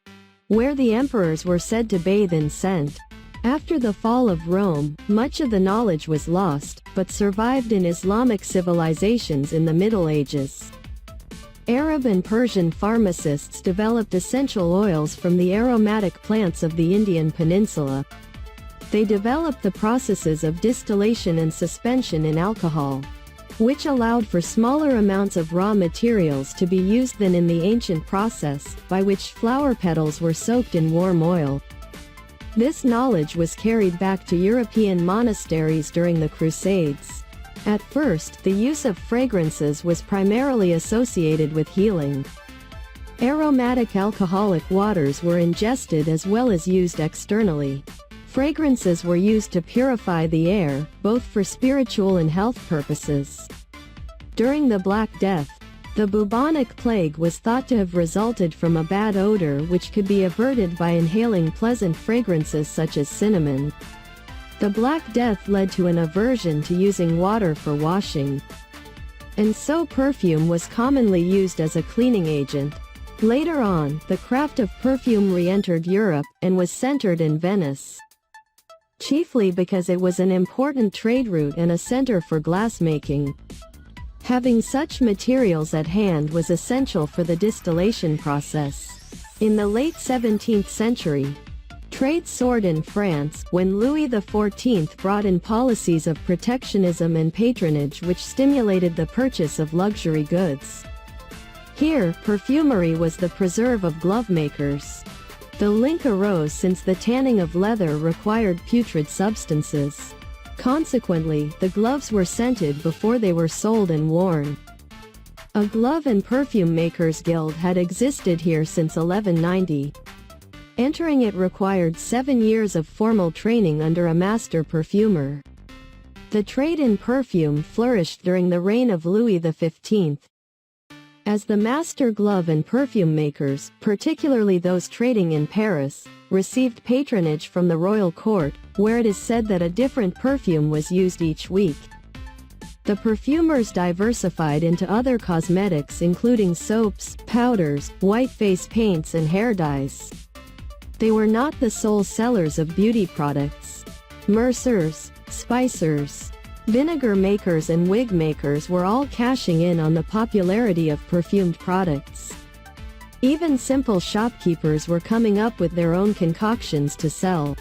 where the emperors were said to bathe in scent. After the fall of Rome, much of the knowledge was lost, but survived in Islamic civilizations in the Middle Ages. Arab and Persian pharmacists developed essential oils from the aromatic plants of the Indian peninsula. They developed the processes of distillation and suspension in alcohol, which allowed for smaller amounts of raw materials to be used than in the ancient process, by which flower petals were soaked in warm oil. This knowledge was carried back to European monasteries during the Crusades. At first, the use of fragrances was primarily associated with healing. Aromatic alcoholic waters were ingested as well as used externally. Fragrances were used to purify the air, both for spiritual and health purposes. During the Black Death, the bubonic plague was thought to have resulted from a bad odor which could be averted by inhaling pleasant fragrances such as cinnamon. The Black Death led to an aversion to using water for washing, and so perfume was commonly used as a cleaning agent. Later on, the craft of perfume re-entered Europe and was centered in Venice, chiefly because it was an important trade route and a center for glassmaking. Having such materials at hand was essential for the distillation process. In the late 17th century, trade soared in France when Louis XIV brought in policies of protectionism and patronage which stimulated the purchase of luxury goods. Here, perfumery was the preserve of glove makers. The link arose since the tanning of leather required putrid substances. Consequently, the gloves were scented before they were sold and worn. A glove and perfume makers guild had existed here since 1190. Entering it required 7 years of formal training under a master perfumer. The trade in perfume flourished during the reign of Louis XV. As the master glove and perfume makers, particularly those trading in Paris, received patronage from the royal court, where it is said that a different perfume was used each week. The perfumers diversified into other cosmetics including soaps, powders, white face paints and hair dyes. They were not the sole sellers of beauty products. Mercers, spicers, vinegar makers and wig makers were all cashing in on the popularity of perfumed products. Even simple shopkeepers were coming up with their own concoctions to sell.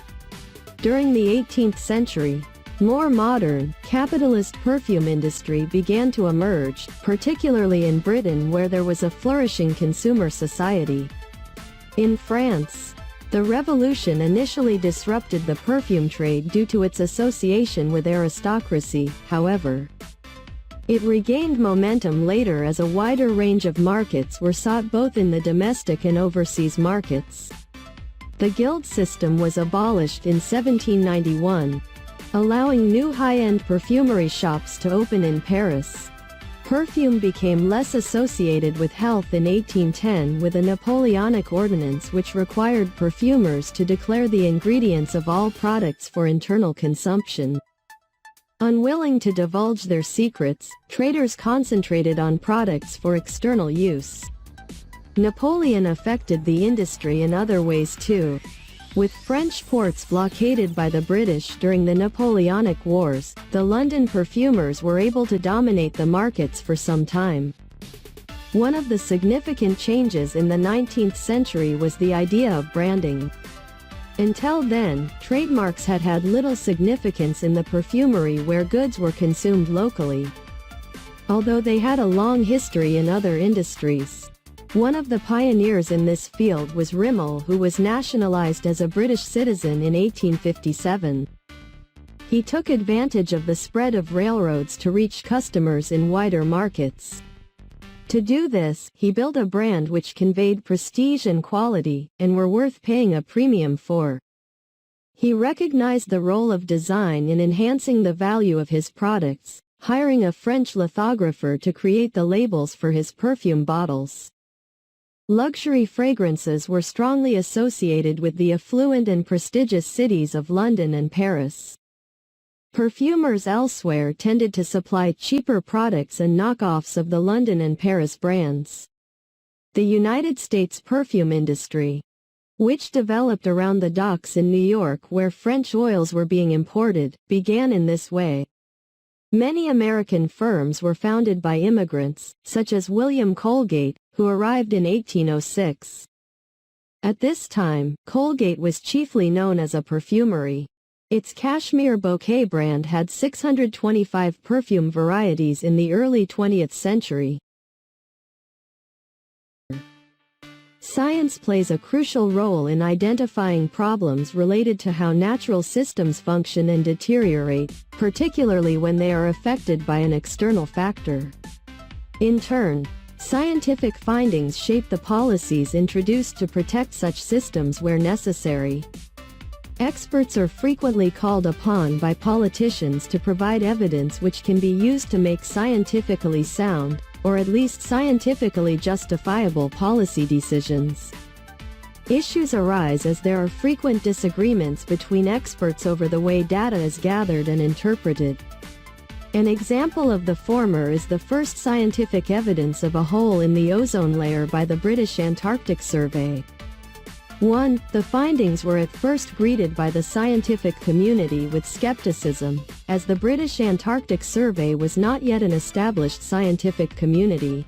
During the 18th century, more modern, capitalist perfume industry began to emerge, particularly in Britain where there was a flourishing consumer society. In France, the revolution initially disrupted the perfume trade due to its association with aristocracy, however. It regained momentum later as a wider range of markets were sought both in the domestic and overseas markets. The guild system was abolished in 1791, allowing new high-end perfumery shops to open in Paris. Perfume became less associated with health in 1810 with a Napoleonic ordinance which required perfumers to declare the ingredients of all products for internal consumption. Unwilling to divulge their secrets, traders concentrated on products for external use. Napoleon affected the industry in other ways too. With French ports blockaded by the British during the Napoleonic Wars, the London perfumers were able to dominate the markets for some time. One of the significant changes in the 19th century was the idea of branding. Until then, trademarks had had little significance in the perfumery where goods were consumed locally, although they had a long history in other industries. One of the pioneers in this field was Rimmel, who was nationalized as a British citizen in 1857. He took advantage of the spread of railroads to reach customers in wider markets. To do this, he built a brand which conveyed prestige and quality, and were worth paying a premium for. He recognized the role of design in enhancing the value of his products, hiring a French lithographer to create the labels for his perfume bottles. Luxury fragrances were strongly associated with the affluent and prestigious cities of London and Paris. Perfumers elsewhere tended to supply cheaper products and knockoffs of the London and Paris brands. The United States perfume industry, which developed around the docks in New York where French oils were being imported, began in this way. Many American firms were founded by immigrants, such as William Colgate, who arrived in 1806. At this time, Colgate was chiefly known as a perfumery. Its Cashmere Bouquet brand had 625 perfume varieties in the early 20th century. Science plays a crucial role in identifying problems related to how natural systems function and deteriorate, particularly when they are affected by an external factor. In turn, scientific findings shape the policies introduced to protect such systems where necessary. Experts are frequently called upon by politicians to provide evidence which can be used to make scientifically sound, or at least scientifically justifiable policy decisions. Issues arise as there are frequent disagreements between experts over the way data is gathered and interpreted. An example of the former is the first scientific evidence of a hole in the ozone layer by the British Antarctic Survey. 1. The findings were at first greeted by the scientific community with skepticism, as the British Antarctic Survey was not yet an established scientific community.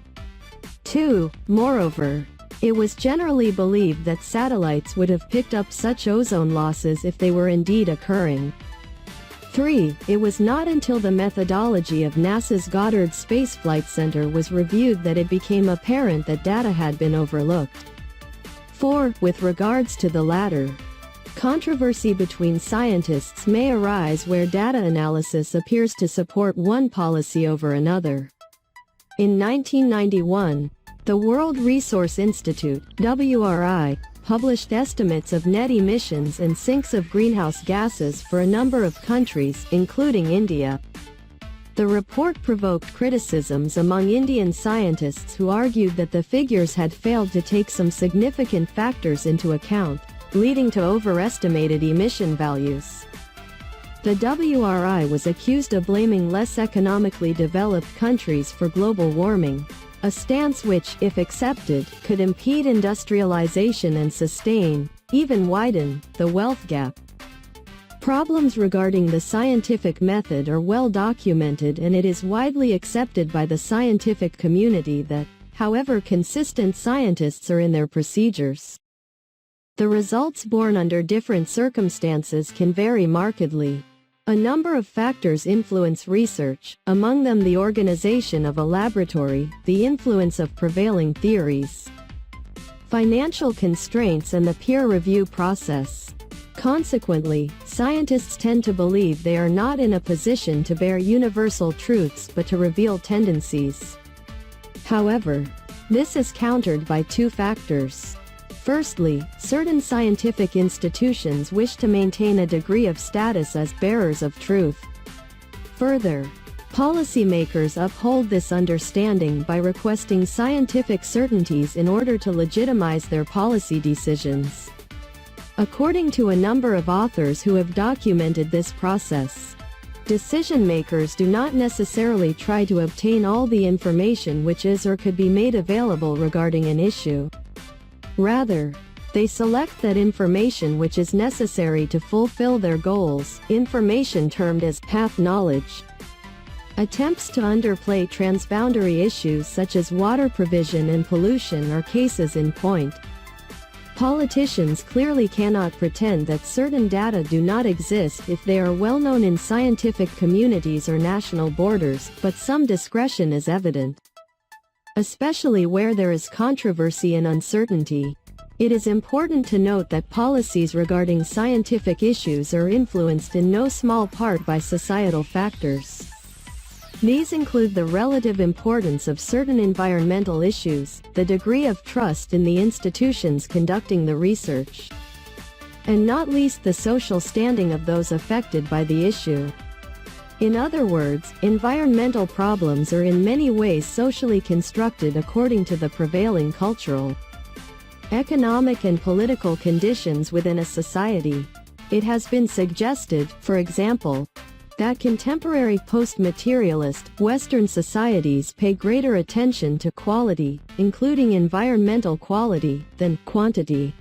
2. Moreover, it was generally believed that satellites would have picked up such ozone losses if they were indeed occurring. 3. It was not until the methodology of NASA's Goddard Space Flight Center was reviewed that it became apparent that data had been overlooked. 4. With regards to the latter, controversy between scientists may arise where data analysis appears to support one policy over another. In 1991, the World Resource Institute (WRI) published estimates of net emissions and sinks of greenhouse gases for a number of countries, including India. The report provoked criticisms among Indian scientists who argued that the figures had failed to take some significant factors into account, leading to overestimated emission values. The WRI was accused of blaming less economically developed countries for global warming, a stance which, if accepted, could impede industrialization and sustain, even widen, the wealth gap. Problems regarding the scientific method are well documented, and it is widely accepted by the scientific community that, however consistent scientists are in their procedures, the results born under different circumstances can vary markedly. A number of factors influence research, among them the organization of a laboratory, the influence of prevailing theories, financial constraints, and the peer review process. Consequently, scientists tend to believe they are not in a position to bear universal truths but to reveal tendencies. However, this is countered by two factors. Firstly, certain scientific institutions wish to maintain a degree of status as bearers of truth. Further, policymakers uphold this understanding by requesting scientific certainties in order to legitimize their policy decisions. According to a number of authors who have documented this process, decision-makers do not necessarily try to obtain all the information which is or could be made available regarding an issue. Rather, They select that information which is necessary to fulfill their goals, information termed as path knowledge. Attempts to underplay transboundary issues such as water provision and pollution are cases in point. Politicians clearly cannot pretend that certain data do not exist if they are well known in scientific communities or national borders, but some discretion is evident. Especially where there is controversy and uncertainty. It is important to note that policies regarding scientific issues are influenced in no small part by societal factors. These include the relative importance of certain environmental issues, the degree of trust in the institutions conducting the research, and not least the social standing of those affected by the issue. In other words, environmental problems are in many ways socially constructed according to the prevailing cultural, economic and political conditions within a society. It has been suggested, for example, that contemporary post-materialist, Western societies pay greater attention to quality, including environmental quality, than quantity.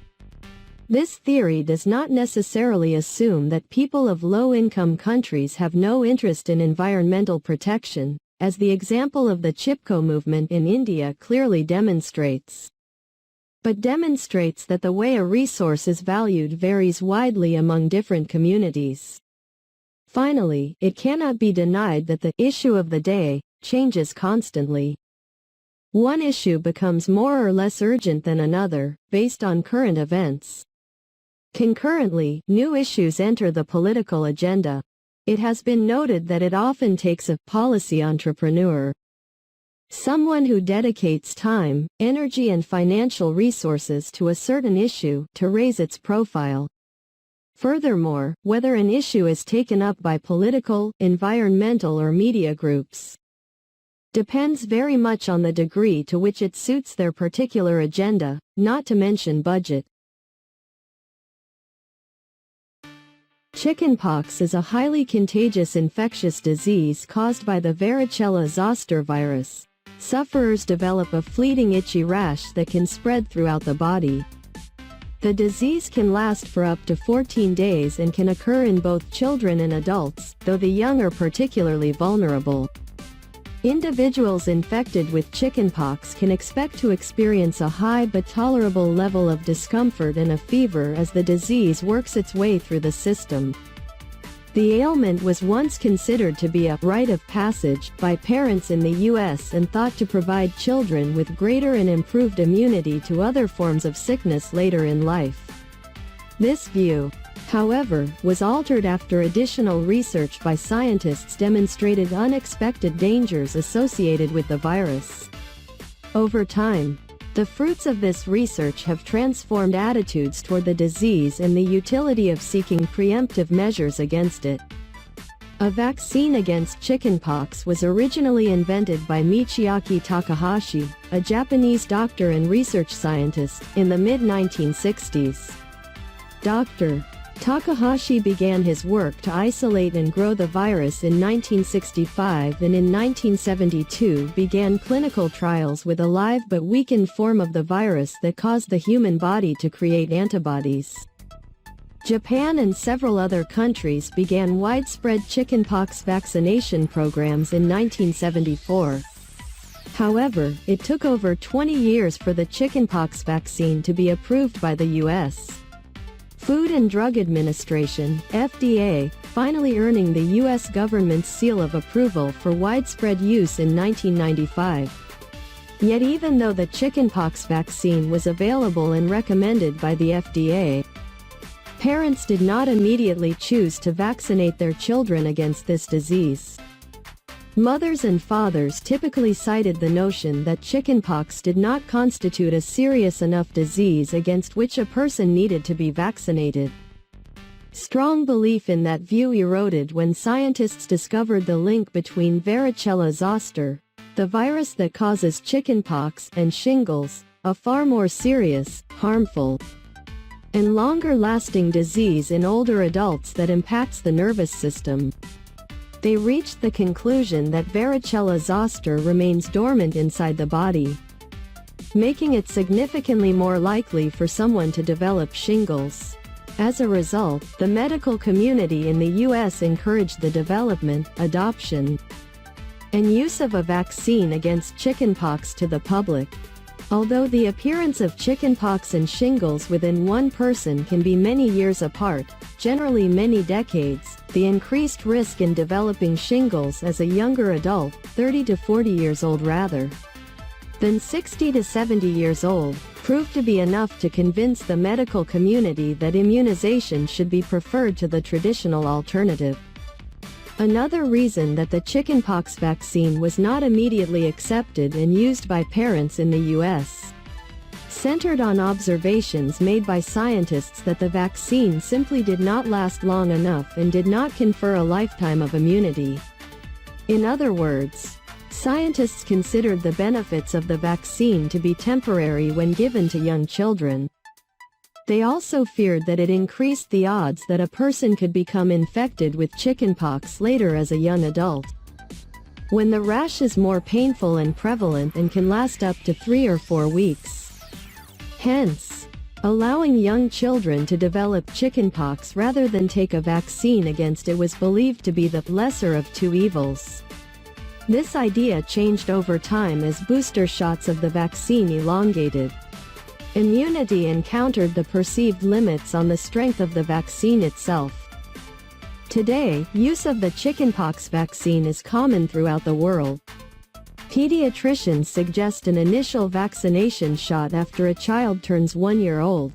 This theory does not necessarily assume that people of low-income countries have no interest in environmental protection, as the example of the Chipko movement in India clearly demonstrates, but demonstrates that the way a resource is valued varies widely among different communities. Finally, it cannot be denied that the issue of the day changes constantly. One issue becomes more or less urgent than another, based on current events. Concurrently, new issues enter the political agenda. It has been noted that it often takes a policy entrepreneur, someone who dedicates time, energy and financial resources to a certain issue, to raise its profile. Furthermore, whether an issue is taken up by political, environmental or media groups depends very much on the degree to which it suits their particular agenda, not to mention budget. Chickenpox is a highly contagious infectious disease caused by the varicella zoster virus. Sufferers develop a fleeting itchy rash that can spread throughout the body. The disease can last for up to 14 days and can occur in both children and adults, though the young are particularly vulnerable. Individuals infected with chickenpox can expect to experience a high but tolerable level of discomfort and a fever as the disease works its way through the system. The ailment was once considered to be a rite of passage by parents in the U.S. and thought to provide children with greater and improved immunity to other forms of sickness later in life. This view, however, was altered after additional research by scientists demonstrated unexpected dangers associated with the virus. Over time, the fruits of this research have transformed attitudes toward the disease and the utility of seeking preemptive measures against it. A vaccine against chickenpox was originally invented by Michiaki Takahashi, a Japanese doctor and research scientist, in the mid-1960s. Dr. Takahashi began his work to isolate and grow the virus in 1965 and in 1972 began clinical trials with a live but weakened form of the virus that caused the human body to create antibodies. Japan and several other countries began widespread chickenpox vaccination programs in 1974. However, it took over 20 years for the chickenpox vaccine to be approved by the U.S. Food and Drug Administration, FDA, finally earning the U.S. government's seal of approval for widespread use in 1995. Yet even though the chickenpox vaccine was available and recommended by the FDA, parents did not immediately choose to vaccinate their children against this disease. Mothers and fathers typically cited the notion that chickenpox did not constitute a serious enough disease against which a person needed to be vaccinated. Strong belief in that view eroded when scientists discovered the link between varicella zoster, the virus that causes chickenpox, and shingles, a far more serious, harmful, and longer-lasting disease in older adults that impacts the nervous system. They reached the conclusion that varicella zoster remains dormant inside the body. making it significantly more likely for someone to develop shingles. As a result, the medical community in the U.S. encouraged the development, adoption, and use of a vaccine against chickenpox to the public. Although the appearance of chickenpox and shingles within one person can be many years apart, generally many decades, the increased risk in developing shingles as a younger adult, 30 to 40 years old rather than 60 to 70 years old, proved to be enough to convince the medical community that immunization should be preferred to the traditional alternative. Another reason that the chickenpox vaccine was not immediately accepted and used by parents in the U.S. centered on observations made by scientists that the vaccine simply did not last long enough and did not confer a lifetime of immunity. In other words, scientists considered the benefits of the vaccine to be temporary when given to young children. They also feared that it increased the odds that a person could become infected with chickenpox later as a young adult, when the rash is more painful and prevalent and can last up to 3 or 4 weeks. Hence, allowing young children to develop chickenpox rather than take a vaccine against it was believed to be the lesser of two evils. This idea changed over time as booster shots of the vaccine elongated immunity and countered the perceived limits on the strength of the vaccine itself. Today, use of the chickenpox vaccine is common throughout the world. Pediatricians suggest an initial vaccination shot after a child turns 1 year old,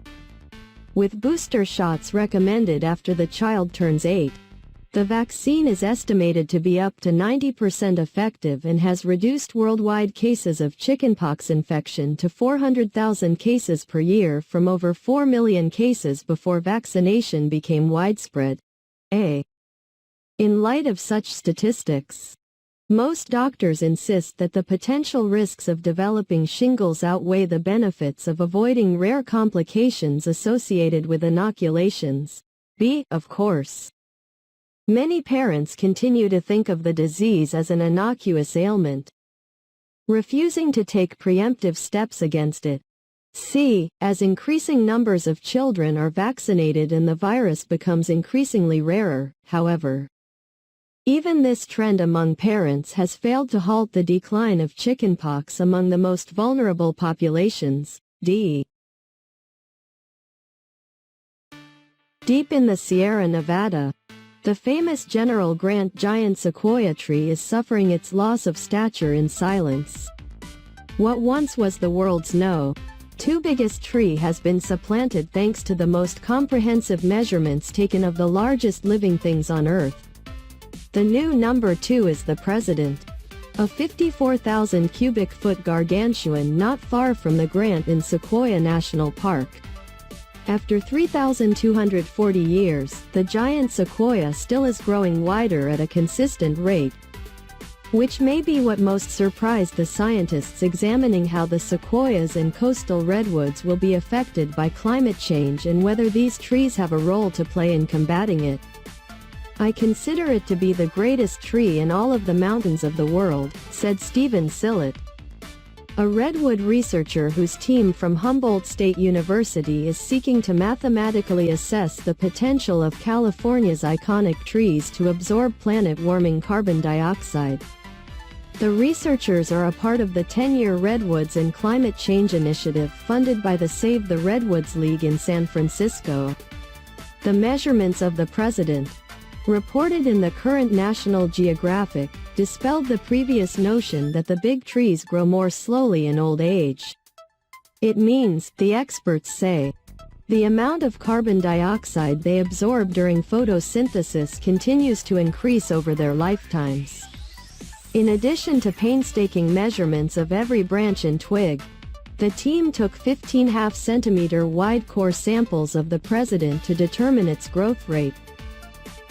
with booster shots recommended after the child turns 8. The vaccine is estimated to be up to 90% effective and has reduced worldwide cases of chickenpox infection to 400,000 cases per year from over 4 million cases before vaccination became widespread. In light of such statistics, most doctors insist that the potential risks of developing shingles outweigh the benefits of avoiding rare complications associated with inoculations. Of course, many parents continue to think of the disease as an innocuous ailment, refusing to take preemptive steps against it. As increasing numbers of children are vaccinated and the virus becomes increasingly rarer, however, even this trend among parents has failed to halt the decline of chickenpox among the most vulnerable populations. Deep in the Sierra Nevada, the famous General Grant giant sequoia tree is suffering its loss of stature in silence. What once was the world's No. 2 biggest tree has been supplanted thanks to the most comprehensive measurements taken of the largest living things on Earth. The new number 2 is the president, a 54,000 cubic foot gargantuan not far from the Grant in Sequoia National Park. After 3,240 years, the giant sequoia still is growing wider at a consistent rate, which may be what most surprised the scientists examining how the sequoias and coastal redwoods will be affected by climate change and whether these trees have a role to play in combating it. "I consider it to be the greatest tree in all of the mountains of the world," said Stephen Sillett, a redwood researcher whose team from Humboldt State University is seeking to mathematically assess the potential of California's iconic trees to absorb planet-warming carbon dioxide. The researchers are a part of the 10-year Redwoods and Climate Change Initiative funded by the Save the Redwoods League in San Francisco. The measurements of the president, reported in the current National Geographic, dispelled the previous notion that the big trees grow more slowly in old age. It means, the experts say, the amount of carbon dioxide they absorb during photosynthesis continues to increase over their lifetimes. In addition to painstaking measurements of every branch and twig, the team took 15 half-centimeter wide core samples of the president to determine its growth rate,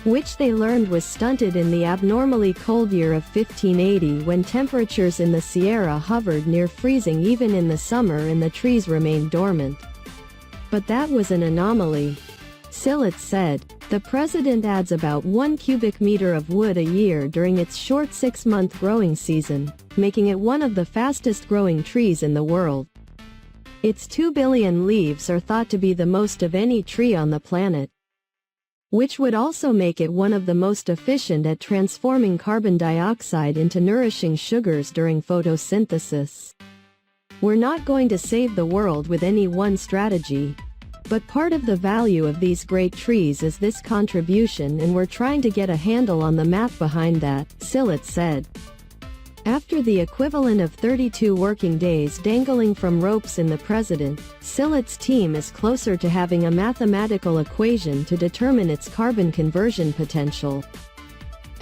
which they learned was stunted in the abnormally cold year of 1580 when temperatures in the Sierra hovered near freezing even in the summer and the trees remained dormant. But that was an anomaly. Sillett said, the president adds about 1 cubic meter of wood a year during its short 6-month growing season, making it one of the fastest growing trees in the world. Its 2 billion leaves are thought to be the most of any tree on the planet, which would also make it one of the most efficient at transforming carbon dioxide into nourishing sugars during photosynthesis. We're not going to save the world with any one strategy, but part of the value of these great trees is this contribution, and we're trying to get a handle on the math behind that, Sillett said. After the equivalent of 32 working days dangling from ropes in the president, Sillett's team is closer to having a mathematical equation to determine its carbon conversion potential,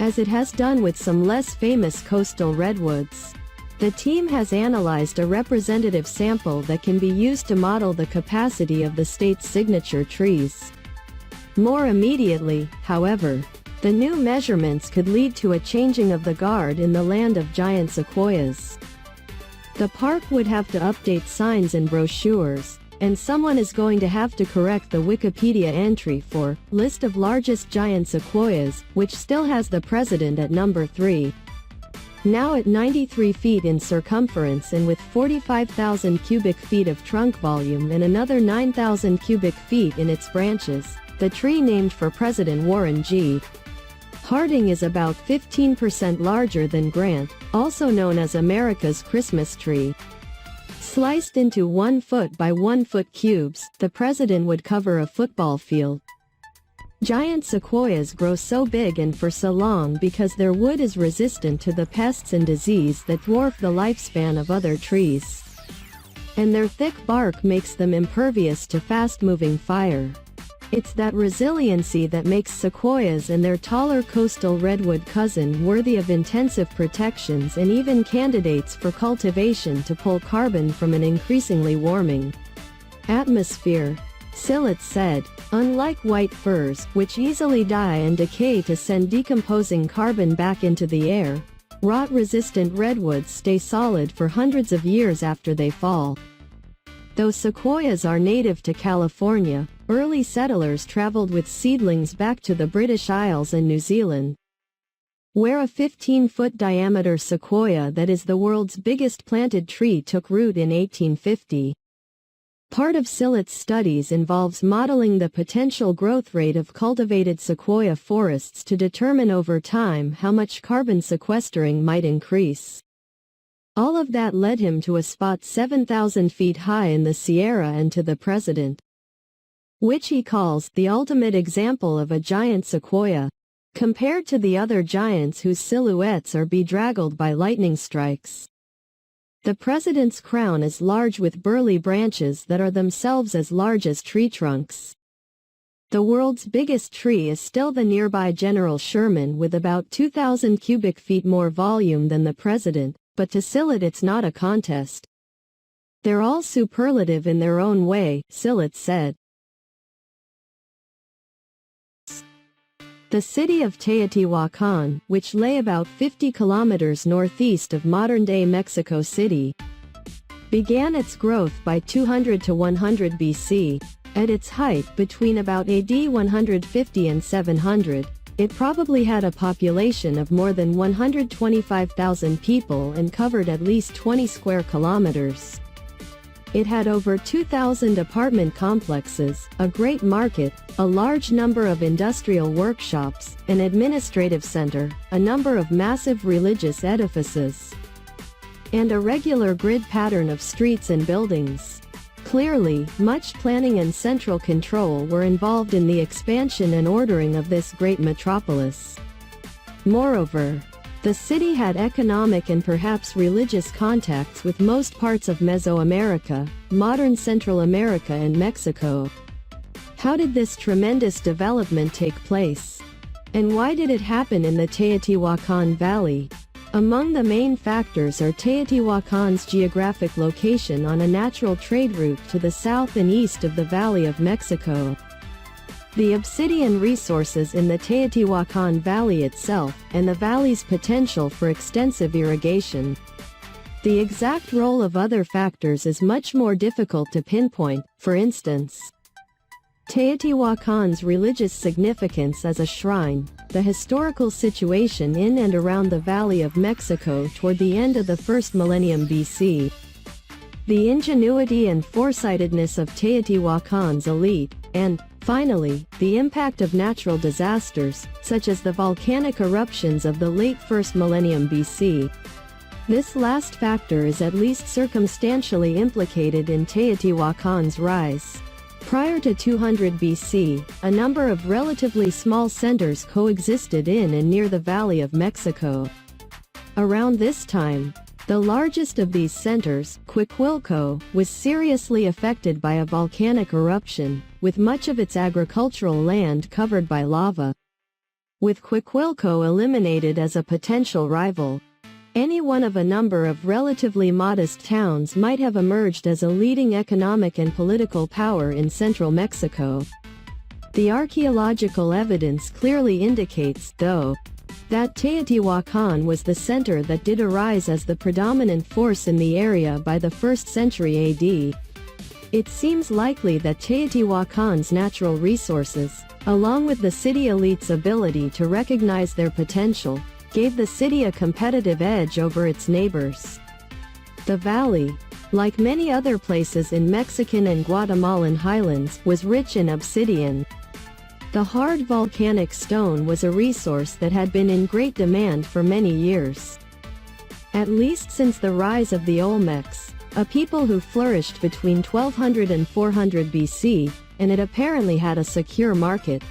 as it has done with some less famous coastal redwoods. The team has analyzed a representative sample that can be used to model the capacity of the state's signature trees. More immediately, however, the new measurements could lead to a changing of the guard in the land of giant sequoias. The park would have to update signs and brochures, and someone is going to have to correct the Wikipedia entry for list of largest giant sequoias, which still has the president at number 3. Now at 93 feet in circumference and with 45,000 cubic feet of trunk volume and another 9,000 cubic feet in its branches, the tree named for President Warren G. Harding is about 15% larger than Grant, also known as America's Christmas tree. Sliced into 1 foot by 1 foot cubes, the president would cover a football field. Giant sequoias grow so big and for so long because their wood is resistant to the pests and disease that dwarf the lifespan of other trees, and their thick bark makes them impervious to fast-moving fire. It's that resiliency that makes sequoias and their taller coastal redwood cousin worthy of intensive protections and even candidates for cultivation to pull carbon from an increasingly warming atmosphere, Sillett said. Unlike white firs, which easily die and decay to send decomposing carbon back into the air, rot-resistant redwoods stay solid for hundreds of years after they fall. Though sequoias are native to California, early settlers traveled with seedlings back to the British Isles and New Zealand, where a 15-foot diameter sequoia that is the world's biggest planted tree took root in 1850. Part of Sillett's studies involves modeling the potential growth rate of cultivated sequoia forests to determine over time how much carbon sequestering might increase. All of that led him to a spot 7,000 feet high in the Sierra and to the president, which he calls the ultimate example of a giant sequoia, compared to the other giants whose silhouettes are bedraggled by lightning strikes. The president's crown is large with burly branches that are themselves as large as tree trunks. The world's biggest tree is still the nearby General Sherman with about 2,000 cubic feet more volume than the president, but to Sillett it's not a contest. They're all superlative in their own way, Sillett said. The city of Teotihuacan, which lay about 50 kilometers northeast of modern-day Mexico City, began its growth by 200 to 100 BC. At its height, between about AD 150 and 700, it probably had a population of more than 125,000 people and covered at least 20 square kilometers. It had over 2,000 apartment complexes, a great market, a large number of industrial workshops, an administrative center, a number of massive religious edifices, and a regular grid pattern of streets and buildings. Clearly, much planning and central control were involved in the expansion and ordering of this great metropolis. Moreover, the city had economic and perhaps religious contacts with most parts of Mesoamerica, modern Central America and Mexico. How did this tremendous development take place? And why did it happen in the Teotihuacan Valley? Among the main factors are Teotihuacan's geographic location on a natural trade route to the south and east of the Valley of Mexico, the obsidian resources in the Teotihuacan Valley itself, and the valley's potential for extensive irrigation. The exact role of other factors is much more difficult to pinpoint. For instance, Teotihuacan's religious significance as a shrine, the historical situation in and around the Valley of Mexico toward the end of the first millennium BC, the ingenuity and foresightedness of Teotihuacan's elite, and, finally, the impact of natural disasters, such as the volcanic eruptions of the late 1st millennium BC. This last factor is at least circumstantially implicated in Teotihuacan's rise. Prior to 200 BC, a number of relatively small centers coexisted in and near the Valley of Mexico. Around this time, the largest of these centers, Cuicuilco, was seriously affected by a volcanic eruption, with much of its agricultural land covered by lava. With Cuicuilco eliminated as a potential rival, any one of a number of relatively modest towns might have emerged as a leading economic and political power in central Mexico. The archaeological evidence clearly indicates, though, that Teotihuacan was the center that did arise as the predominant force in the area by the 1st century AD. It seems likely that Teotihuacan's natural resources, along with the city elite's ability to recognize their potential, gave the city a competitive edge over its neighbors. The valley, like many other places in Mexican and Guatemalan highlands, was rich in obsidian. The hard volcanic stone was a resource that had been in great demand for many years. At least since the rise of the Olmecs, a people who flourished between 1200 and 400 BC, and it apparently had a secure market.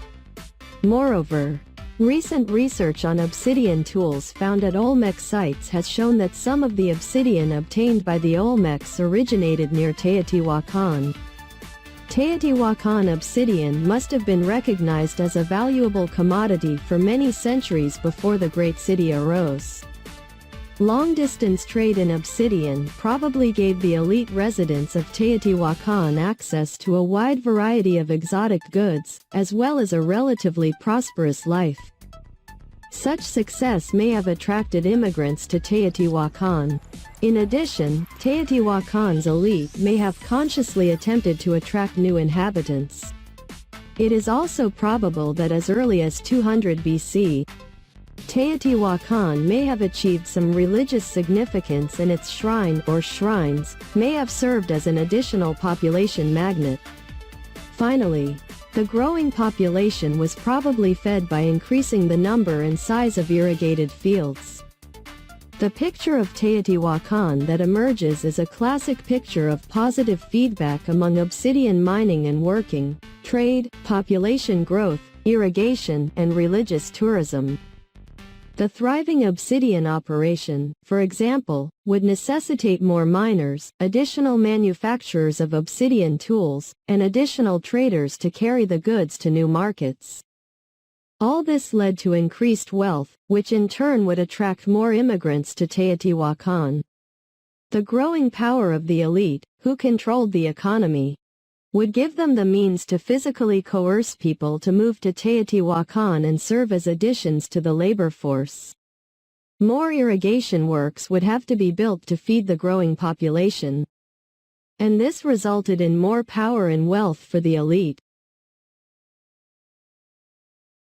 Moreover, recent research on obsidian tools found at Olmec sites has shown that some of the obsidian obtained by the Olmecs originated near Teotihuacan. Teotihuacan obsidian must have been recognized as a valuable commodity for many centuries before the great city arose. Long-distance trade in obsidian probably gave the elite residents of Teotihuacan access to a wide variety of exotic goods, as well as a relatively prosperous life. Such success may have attracted immigrants to Teotihuacan. In addition, Teotihuacan's elite may have consciously attempted to attract new inhabitants. It is also probable that as early as 200 BC, Teotihuacan may have achieved some religious significance and its shrine or shrines may have served as an additional population magnet. Finally, the growing population was probably fed by increasing the number and size of irrigated fields. The picture of Teotihuacan that emerges is a classic picture of positive feedback among obsidian mining and working, trade, population growth, irrigation, and religious tourism. The thriving obsidian operation, for example, would necessitate more miners, additional manufacturers of obsidian tools, and additional traders to carry the goods to new markets. All this led to increased wealth, which in turn would attract more immigrants to Teotihuacan. The growing power of the elite, who controlled the economy, would give them the means to physically coerce people to move to Teotihuacan and serve as additions to the labor force. More irrigation works would have to be built to feed the growing population. And this resulted in more power and wealth for the elite.